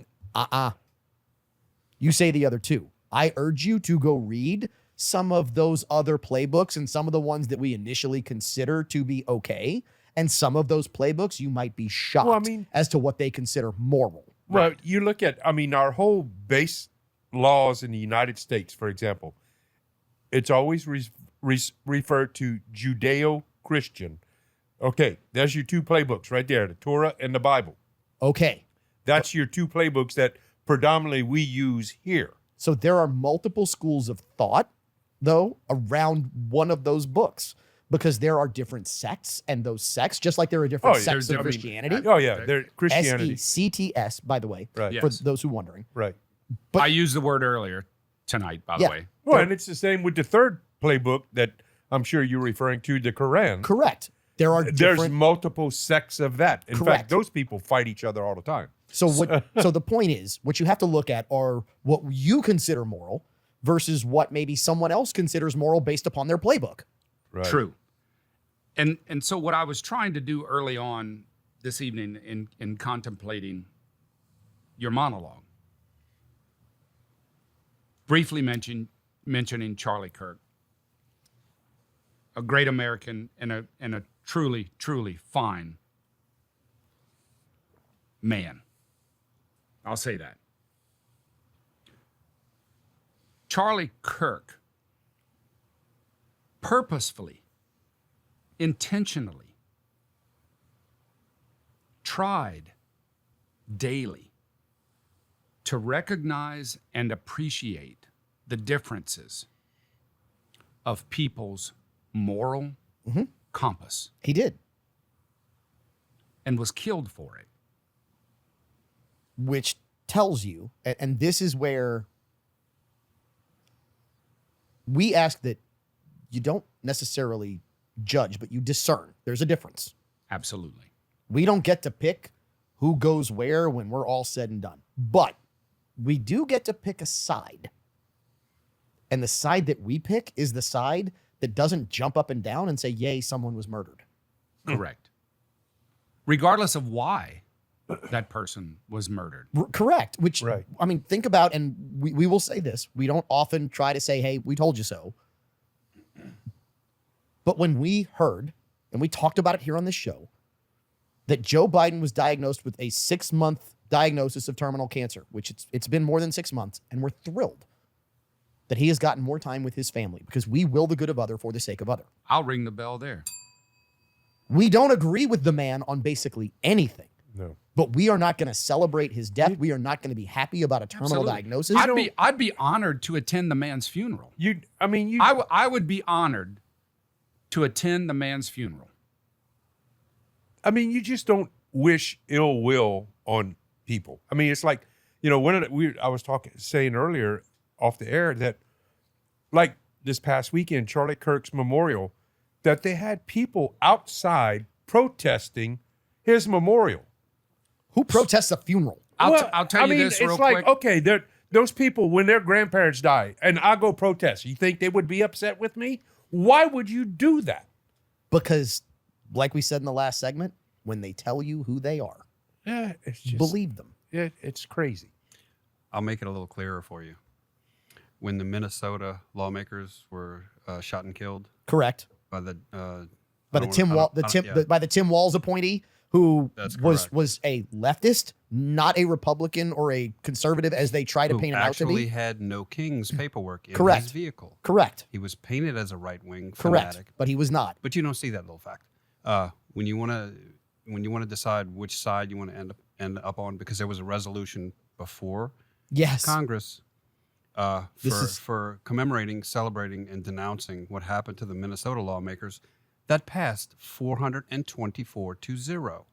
You say the other two. I urge you to go read some of those other playbooks and some of the ones that we initially consider to be okay. And some of those playbooks, you might be shocked as to what they consider moral. Well, you look at, our whole base laws in the United States, for example, it's always referred to Judeo-Christian. Okay, there's your two playbooks right there, the Torah and the Bible. Okay. That's your two playbooks that predominantly we use here. So there are multiple schools of thought, though, around one of those books, because there are different sects, and those sects, just like there are different sects of Christianity. They're Christianity. SECTS, by the way, Right. for Yes. those who are wondering. Right. But- I used the word earlier tonight, by the way. Well, and it's the same with the third playbook that I'm sure you're referring to, the Quran. Correct. There are There's different. multiple sects of that. In Correct. fact, those people fight each other all the time. So the point is, what you have to look at are what you consider moral versus what maybe someone else considers moral based upon their playbook. Right. True. And so what I was trying to do early on this evening in contemplating your monologue, briefly mentioning Charlie Kirk, a great American and a truly, truly fine man. I'll say that. Charlie Kirk purposefully, intentionally tried daily to recognize and appreciate the differences of people's moral compass, He did, and was killed for it. which tells you, and this is where we ask that you don't necessarily judge, but you discern. There's a difference. Absolutely. We don't get to pick who goes where when we're all said and done. But we do get to pick a side. And the side that we pick is the side that doesn't jump up and down and say, yay, someone was murdered. Correct. Regardless of why that person was murdered. Correct. Which, Right. I mean, think about, and we will say this. We don't often try to say, hey, we told you so. But when we heard, and we talked about it here on this show, that Joe Biden was diagnosed with a 6-month diagnosis of terminal cancer, which it's been more than 6 months, and we're thrilled that he has gotten more time with his family because we will the good of other for the sake of other. I'll ring the bell there. We don't agree with the man on basically anything. No. But we are not going to celebrate his death. We are not going to be happy about a terminal Absolutely. diagnosis. I'd be honored to attend the man's funeral. I would be honored to attend the man's funeral. I mean, you just don't wish ill will on people. I mean, it's like, I was saying earlier off the air that, like this past weekend, Charlie Kirk's memorial, that they had people outside protesting his memorial. Who protests a funeral? I'll tell you this real quick. Okay, those people, when their grandparents die, and I go protest, you think they would be upset with me? Why would you do that? Because, like we said in the last segment, when they tell you who they are, It's just, believe them. It's crazy. I'll make it a little clearer for you. When the Minnesota lawmakers were shot and killed Correct. by the By the Tim Walz appointee, who That's was correct. a leftist, not a Republican or a conservative, as they try to who paint him out to actually be. had no King's paperwork in Correct. his vehicle. Correct. He was painted as a right-wing Correct. fanatic, But he was not. but you don't see that little fact. When you want to decide which side you want to end up on, because there was a resolution before Yes. Congress This is- for commemorating, celebrating, and denouncing what happened to the Minnesota lawmakers that passed 424-0.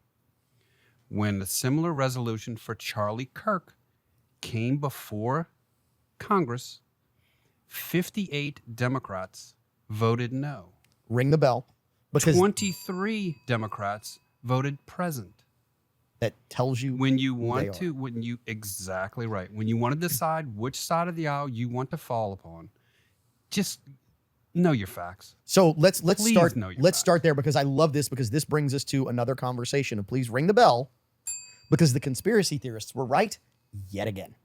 When a similar resolution for Charlie Kirk came before Congress, 58 Democrats voted no. Ring the bell. Because 23 Democrats voted present. that tells you When you they want are. to, exactly right. When you want to decide which side of the aisle you want to fall upon, just know your facts. So let's Please start. know your Let's facts. start there, because I love this, because this brings us to another conversation of please ring the bell, because the conspiracy theorists were right yet again.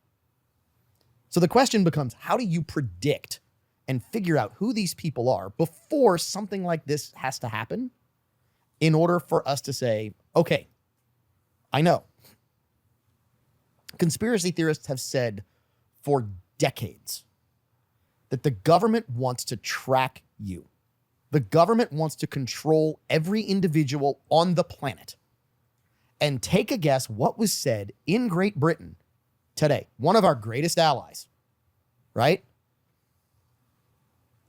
So the question becomes, how do you predict and figure out who these people are before something like this has to happen in order for us to say, okay, I know. Conspiracy theorists have said for decades that the government wants to track you. The government wants to control every individual on the planet. And take a guess what was said in Great Britain today. One of our greatest allies, right?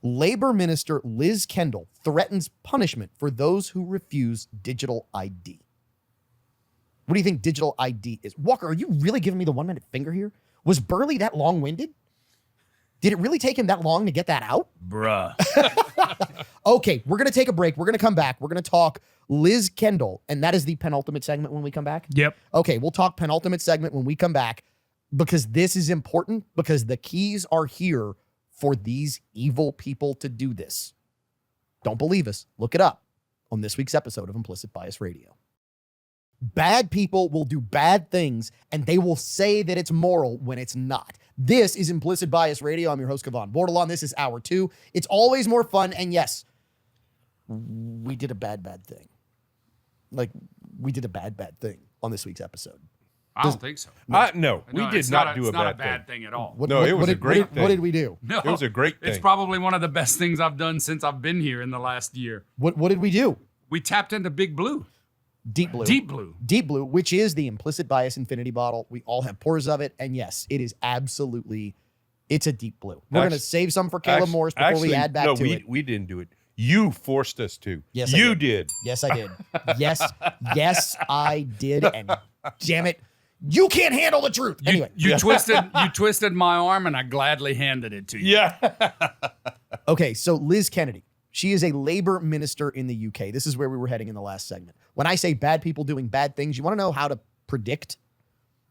Labor Minister Liz Kendall threatens punishment for those who refuse digital ID. What do you think digital ID is? Walker, are you really giving me the 1 minute finger here? Was Burley that long-winded? Did it really take him that long to get that out? Bruh. Okay, we're going to take a break. We're going to come back. We're going to talk Liz Kendall, and that is the penultimate segment when we come back. Yep. Okay, we'll talk penultimate segment when we come back, because this is important, because the keys are here for these evil people to do this. Don't believe us? Look it up on this week's episode of Implicit Bias Radio. Bad people will do bad things, and they will say that it's moral when it's not. This is Implicit Bias Radio. I'm your host, Kevon Bordelon. This is hour 2. It's always more fun, and yes, we did a bad thing. Like, we did a bad thing on this week's episode. I don't think so. No, we did it's not do it's a not bad thing at all. No, it was a great What did thing. we do? No, It was a great It's thing. probably one of the best things I've done since I've been here in the last year. What did we do? We tapped into Big Blue. Deep Blue. Deep Blue. Deep Blue, which is the Implicit Bias infinity bottle. We all have pours of it. And yes, it is absolutely, it's a Deep Blue. We're going to save some for Caleb Morris before we add back to it. We didn't do it. You forced us to. Yes, I you did. did. Yes, I did. Yes, I did. And damn it, you can't handle the truth. Anyway, You twisted my arm, and I gladly handed it to you. Yeah. okay, so Liz Kennedy, she is a labor minister in the UK. This is where we were heading in the last segment. When I say bad people doing bad things, you want to know how to predict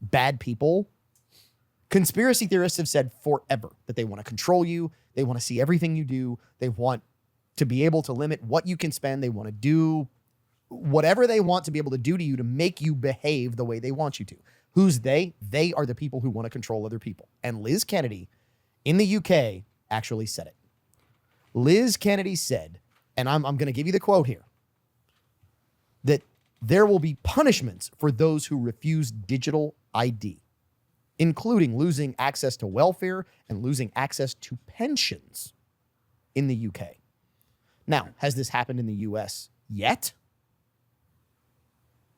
bad people? Conspiracy theorists have said forever that they want to control you. They want to see everything you do. They want to be able to limit what you can spend. They want to do whatever they want to be able to do to you to make you behave the way they want you to. Who's they? They are the people who want to control other people. And Liz Kennedy in the UK actually said it. Liz Kennedy said, and I'm going to give you the quote here, that there will be punishments for those who refuse digital ID, including losing access to welfare and losing access to pensions in the UK. Now, has this happened in the US yet?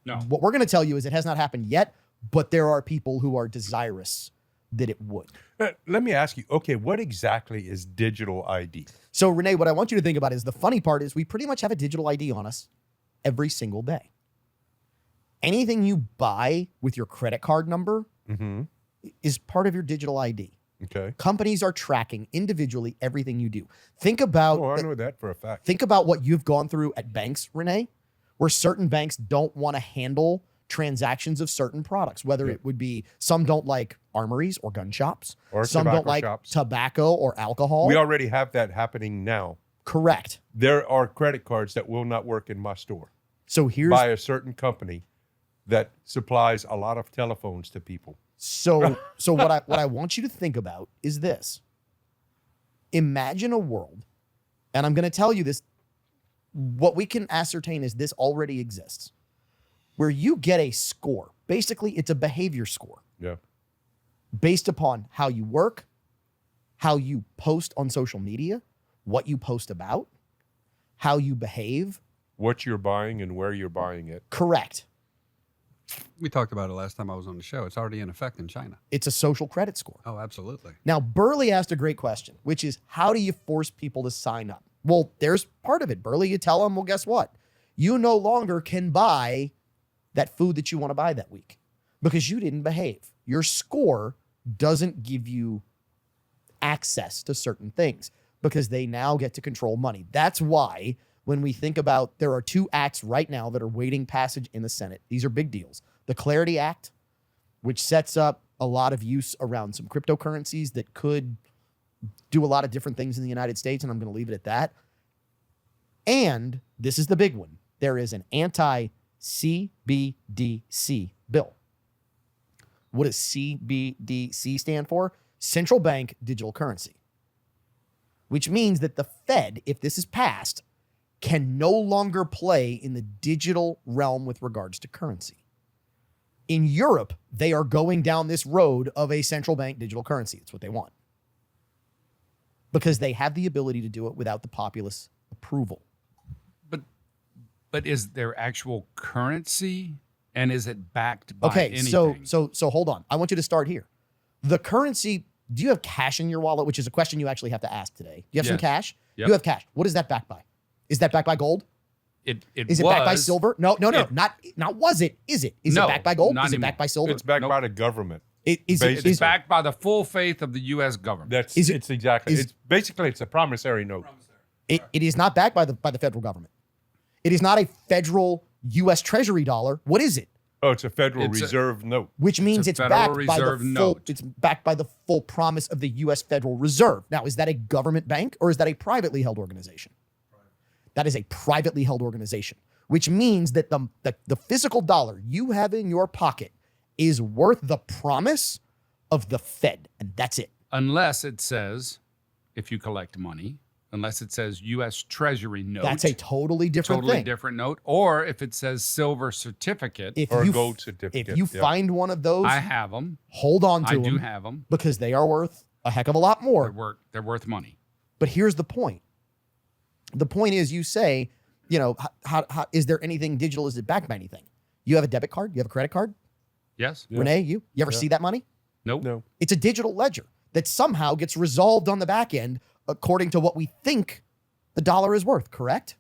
No. What we're going to tell you is it has not happened yet, but there are people who are desirous that it would. Let me ask you, okay, what exactly is digital ID? So, Renee, what I want you to think about is the funny part is we pretty much have a digital ID on us every single day. Anything you buy with your credit card number is part of your digital ID. Okay. Companies are tracking individually everything you do. Think about Oh, I know that for a fact. Think about what you've gone through at banks, Renee, where certain banks don't want to handle transactions of certain products, whether it would be some don't like armories or gun shops, Or some tobacco don't like shops. tobacco or alcohol. We already have that happening now. Correct. There are credit cards that will not work in my store So here's by a certain company that supplies a lot of telephones to people. so what I want you to think about is this. Imagine a world, and I'm going to tell you this, what we can ascertain is this already exists, where you get a score. Basically, it's a behavior score Yeah. based upon how you work, how you post on social media, what you post about, how you behave. What you're buying and where you're buying it. Correct. We talked about it last time I was on the show. It's already in effect in China. It's a social credit score. Oh, absolutely. Now, Burley asked a great question, which is how do you force people to sign up? Well, there's part of it. Burley, you tell them, well, guess what? You no longer can buy that food that you want to buy that week because you didn't behave. Your score doesn't give you access to certain things because they now get to control money. That's why when we think about, there are two acts right now that are waiting passage in the Senate. These are big deals. The Clarity Act, which sets up a lot of use around some cryptocurrencies that could do a lot of different things in the United States, and I'm going to leave it at that. And this is the big one. There is an anti-CBDC bill. What does CBDC stand for? Central Bank Digital Currency, which means that the Fed, if this is passed, can no longer play in the digital realm with regards to currency. In Europe, they are going down this road of a central bank digital currency. It's what they want because they have the ability to do it without the populace approval. But is there actual currency, and is it backed by Okay, anything? so hold on. I want you to start here. The currency, do you have cash in your wallet, which is a question you actually have to ask today? Do you have some Yes. cash? Yep. You have cash. What is that backed by? Is that backed by gold? It Is it backed by silver? No, It- not was it? Is it? Is No, it backed by gold? not Is it anymore. backed by silver? It's backed Nope. by the government. Is basically. It's backed by the full faith of the U.S. government. Is it- It's exactly. is- It's basically it's a promissory note. It is not backed by the federal government. It is not a federal U.S. Treasury dollar. What is it? Oh, it's a Federal It's a- Reserve note. Which means a it's Federal backed by the Reserve full. note. It's backed by the full promise of the U.S. Federal Reserve. Now, is that a government bank or is that a privately held organization? That is a privately held organization, which means that the physical dollar you have in your pocket is worth the promise of the Fed, and that's it. Unless it says, if you collect money, unless it says U.S. Treasury note. That's a totally different totally thing. different note. Or if it says silver certificate, If Or a you gold certificate, if you yeah. find one of those, I have them. hold on to I them do have them. because they are worth a heck of a lot more. They're worth money. But here's the point. The point is, you say, you know, how is there anything digital? Is it backed by anything? You have a debit card? You have a credit card? Yes? Yeah. Renee, you ever Yeah. see that money? Nope. No. It's a digital ledger that somehow gets resolved on the back end according to what we think the dollar is worth, correct?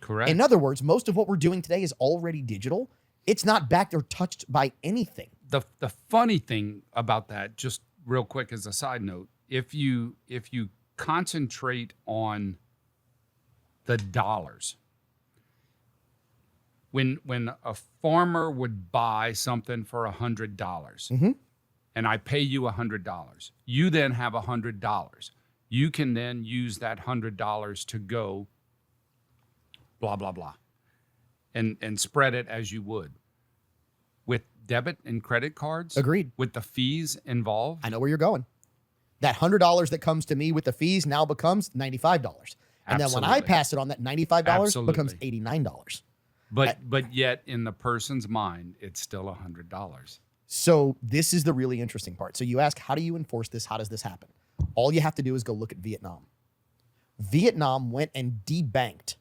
Correct. In other words, most of what we're doing today is already digital. It's not backed or touched by anything. the funny thing about that, just real quick as a side note, if you concentrate on the dollars, when a farmer would buy something for $100, Mhm. and I pay you $100, you then have $100. You can then use that $100 to go blah blah blah, and spread it as you would. With debit and credit cards, Agreed. with the fees involved, I know where you're going. That $100 that comes to me with the fees now becomes $95. And then when I Absolutely. pass it on, that $95 becomes Absolutely. $89. but yet in the person's mind, it's still $100. So this is the really interesting part. So you ask, how do you enforce this? How does this happen? All you have to do is go look at Vietnam. Vietnam went and debanked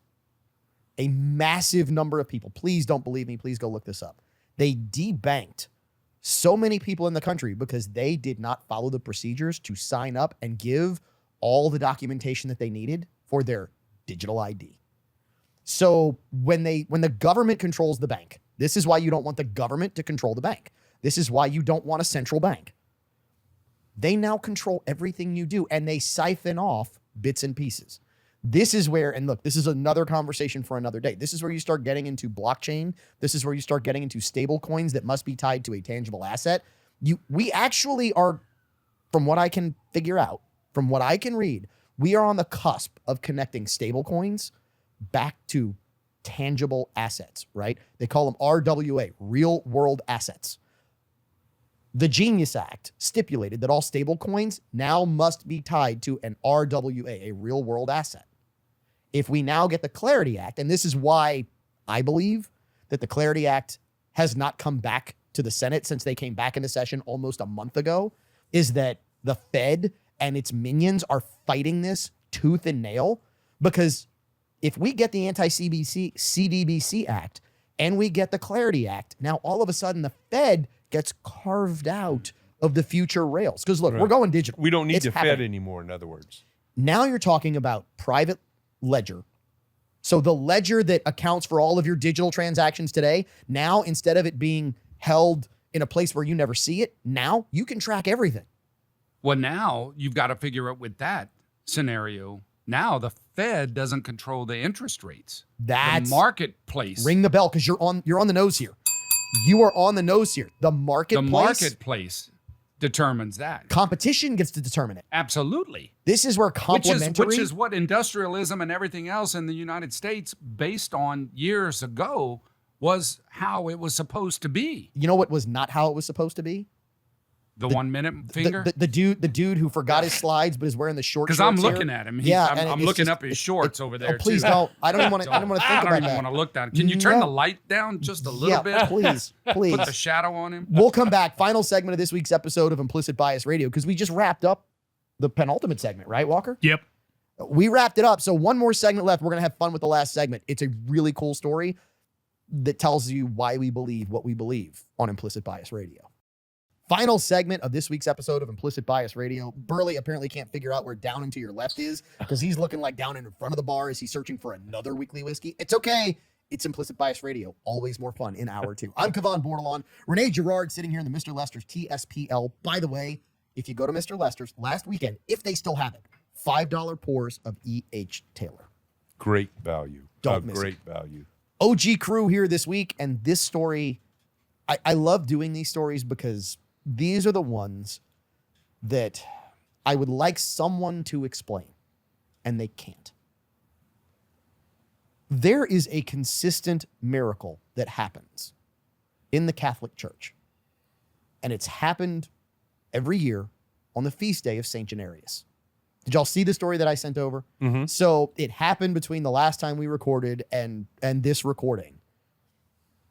a massive number of people, please don't believe me, please go look this up. They debanked so many people in the country because they did not follow the procedures to sign up and give all the documentation that they needed for their digital ID. So when the government controls the bank, this is why you don't want the government to control the bank. This is why you don't want a central bank. They now control everything you do, and they siphon off bits and pieces. This is where, and look, this is another conversation for another day. This is where you start getting into blockchain. This is where you start getting into stable coins that must be tied to a tangible asset. We actually are, from what I can figure out, from what I can read, we are on the cusp of connecting stable coins back to tangible assets, right? They call them RWA, real world assets. The Genius Act stipulated that all stable coins now must be tied to an RWA, a real world asset. If we now get the Clarity Act, and this is why I believe that the Clarity Act has not come back to the Senate since they came back into session almost a month ago, is that the Fed and its minions are fighting this tooth and nail. Because if we get the anti-CDBC Act and we get the Clarity Act, now all of a sudden the Fed gets carved out of the future rails. Because look, we're going digital. We don't need It's the happening. Fed anymore, in other words. Now you're talking about private ledger. So the ledger that accounts for all of your digital transactions today, now instead of it being held in a place where you never see it, now you can track everything. Well, now you've got to figure out with that scenario, now the Fed doesn't control the interest rates. That's the marketplace. Ring the bell, because you're on the nose here. You are on the nose here. The marketplace determines that. competition gets to determine it. Absolutely. This is where complementary. Which is what industrialism and everything else in the United States, based on years ago, was how it was supposed to be. You know what was not how it was supposed to be? The 1 minute finger. The dude who forgot his slides but is wearing the short shorts. Because I'm here. looking at him. Yeah, I'm it's looking just- up his shorts over there. Oh, please too. don't. I don't even want to. I don't want to think I don't about even that. want to look down. Can you turn No. the light down just a little Yeah, bit? please. Put the shadow on him. We'll come back. Final segment of this week's episode of Implicit Bias Radio, because we just wrapped up the penultimate segment, right, Walker? Yep. We wrapped it up. So one more segment left. We're going to have fun with the last segment. It's a really cool story that tells you why we believe what we believe on Implicit Bias Radio. Final segment of this week's episode of Implicit Bias Radio. Burley apparently can't figure out where down and to your left is, because he's looking like down in front of the bar. Is he searching for another weekly whiskey? It's okay. It's Implicit Bias Radio. Always more fun in hour two. I'm Kevon Bordelon. Renee Girard sitting here in the Mr. Lester's TSPL. By the way, if you go to Mr. Lester's last weekend, if they still have it, $5 pours of E.H. Taylor. Great value. Don't miss great value. OG crew here this week, and this story, I love doing these stories because these are the ones that I would like someone to explain, and they can't. There is a consistent miracle that happens in the Catholic Church, and it's happened every year on the feast day of St. Januarius. Did y'all see the story that I sent over? Mm-hmm. So it happened between the last time we recorded and this recording.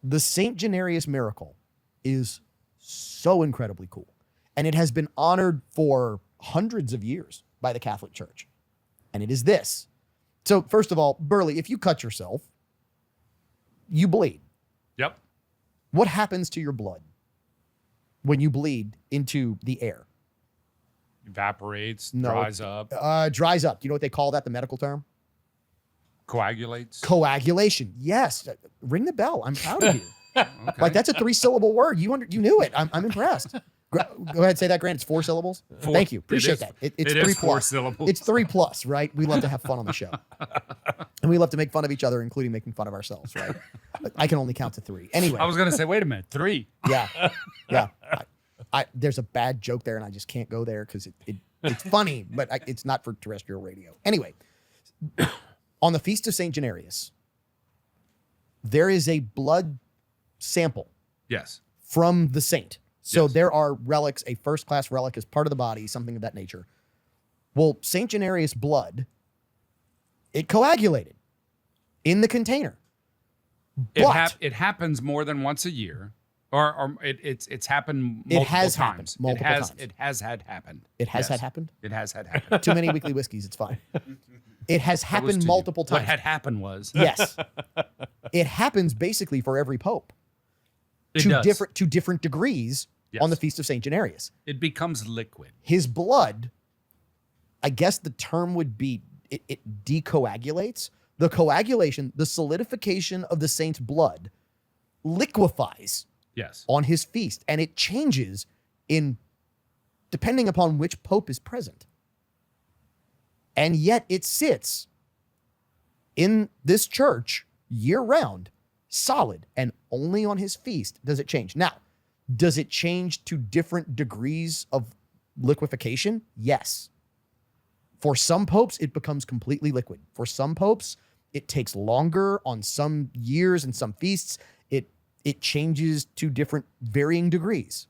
The St. Januarius miracle is so incredibly cool. And it has been honored for hundreds of years by the Catholic Church. And it is this. So first of all, Burley, if you cut yourself, you bleed. Yep. What happens to your blood when you bleed into the air? Evaporates, No. dries up, Dries up. Do you know what they call that, the medical term? coagulates. Coagulation. Yes. Ring the bell. I'm proud of you. Okay. Like, that's a 3-syllable word. You knew it. I'm impressed. Go ahead, say that, Grant. It's 4 syllables. Thank you. Appreciate that. It's it 3 is 4 plus. syllables. It's 3 plus, right? We love to have fun on the show. And we love to make fun of each other, including making fun of ourselves, right? I can only count to 3. Anyway. I was going to say, wait a minute, 3. Yeah. Yeah. There's a bad joke there, and I just can't go there because it's funny, but it's not for terrestrial radio. Anyway, on the Feast of St. Januarius, there is a blood sample Yes. from the saint. So Yes. there are relics, a first-class relic as part of the body, something of that nature. Well, St. Januarius' blood, it coagulated in the container. But It happens more than once a year, or it's happened multiple It has times. happened multiple times. It has had happened. it has Yes. happened. It has had happened. Too many weekly whiskeys, it's fine. It has That was happened to you. multiple What times. had happened was Yes. It happens basically for every pope it to does. different degrees on the Yes. Feast of St. Janarius. It becomes liquid. His blood, I guess the term would be it decoagulates. The coagulation, the solidification of the saint's blood liquefies Yes. on his feast, and it changes in depending upon which pope is present. And yet it sits in this church year round, solid, and only on his feast does it change. Now, does it change to different degrees of liquefaction? Yes. For some popes, it becomes completely liquid. For some popes, it takes longer on some years and some feasts. It changes to different varying degrees.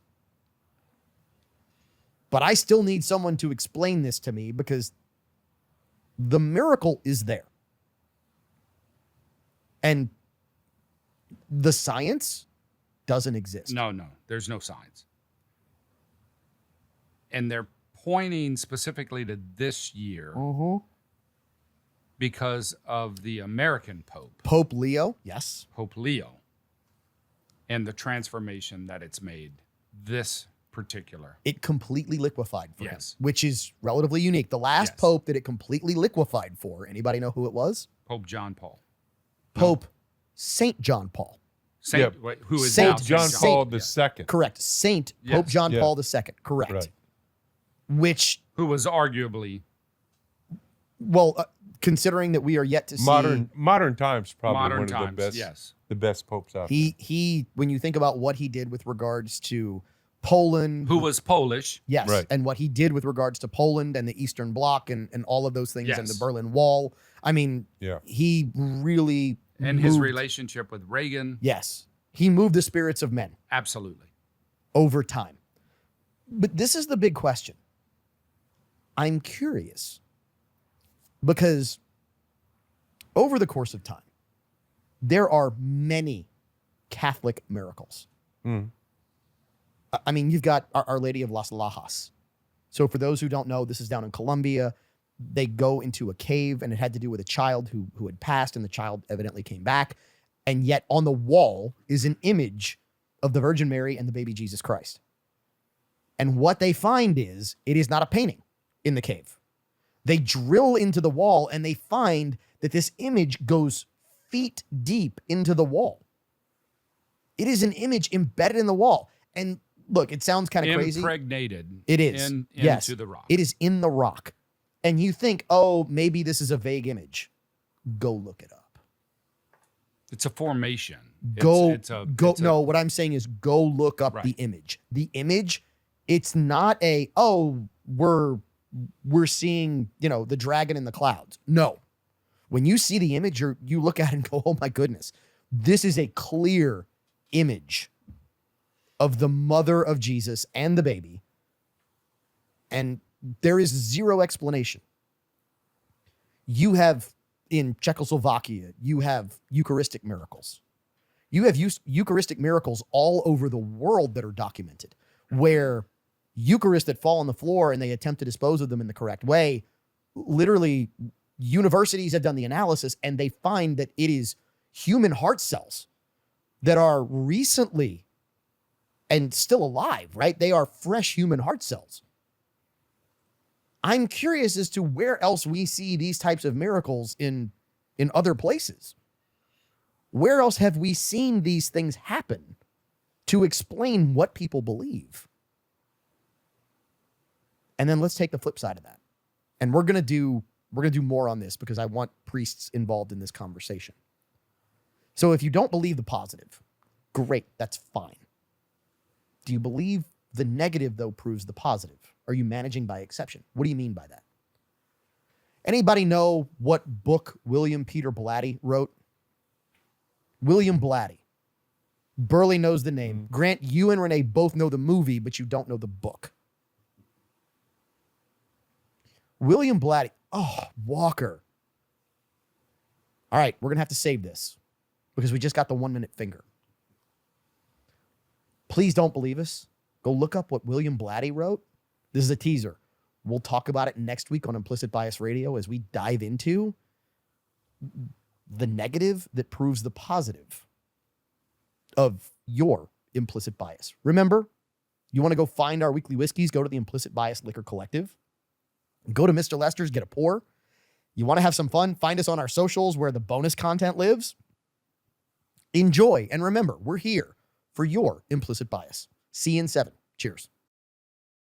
But I still need someone to explain this to me because the miracle is there. And the science doesn't exist. No, there's no science. And they're pointing specifically to this year because of the American Pope, Pope Leo, yes. Pope Leo, and the transformation that it's made this particular. It completely liquefied for him, Yes. which is relatively unique. The last Yes. pope that it completely liquefied for, anybody know who it was? Pope John Paul. Pope Saint John Paul. Saint, Yeah. wait, who is Saint now Pope John Saint Paul Yeah. II. Correct. Saint Pope Yes. John Yeah. Paul II. Correct. Right. Which, Who was arguably well, considering that we are yet to see Modern times probably modern one times. of the best Yes. the best popes out he when you think about what he did with regards to Poland, Who was Polish. yes, Right. and what he did with regards to Poland and the Eastern Bloc and all of those things and the Yes. Berlin Wall. I mean, Yeah. he really And his moved- relationship with Reagan. Yes, he moved the spirits of men Absolutely. over time. But this is the big question. I'm curious because over the course of time, there are many Catholic miracles. Mm. I mean, you've got Our Lady of Las Lajas. So for those who don't know, this is down in Colombia. They go into a cave, and it had to do with a child who had passed, and the child evidently came back. And yet on the wall is an image of the Virgin Mary and the baby Jesus Christ. And what they find is it is not a painting in the cave. They drill into the wall, and they find that this image goes feet deep into the wall. It is an image embedded in the wall. And look, it sounds kind of crazy. Impregnated. It is. Yes. Into the rock. It is in the rock. And you think, oh, maybe this is a vague image. Go look it up. It's a formation. No, what I'm saying is go look up Right. the image. The image, it's not we're seeing, the dragon in the clouds. No. When you see the image, you look at it and go, oh my goodness, this is a clear image of the mother of Jesus and the baby. And there is zero explanation. You have in Czechoslovakia, you have Eucharistic miracles. You have Eucharistic miracles all over the world that are documented, where Eucharists that fall on the floor and they attempt to dispose of them in the correct way. Literally, universities have done the analysis and they find that it is human heart cells that are recently and still alive, right? They are fresh human heart cells. I'm curious as to where else we see these types of miracles in other places. Where else have we seen these things happen to explain what people believe? And then let's take the flip side of that. And we're going to do more on this because I want priests involved in this conversation. So if you don't believe the positive, great, that's fine. Do you believe the negative, though, proves the positive? Are you managing by exception? What do you mean by that? Anybody know what book William Peter Blatty wrote? William Blatty. Burley knows the name. Grant, you and Renee both know the movie, but you don't know the book. William Blatty. Oh, Walker. All right, we're going to have to save this because we just got the 1 minute finger. Please don't believe us. Go look up what William Blatty wrote. This is a teaser. We'll talk about it next week on Implicit Bias Radio as we dive into the negative that proves the positive of your implicit bias. Remember, you want to go find our weekly whiskeys, go to the Implicit Bias Liquor Collective. Go to Mr. Lester's, get a pour. You want to have some fun? Find us on our socials where the bonus content lives. Enjoy. And remember, we're here for your implicit bias. See you in 7. Cheers.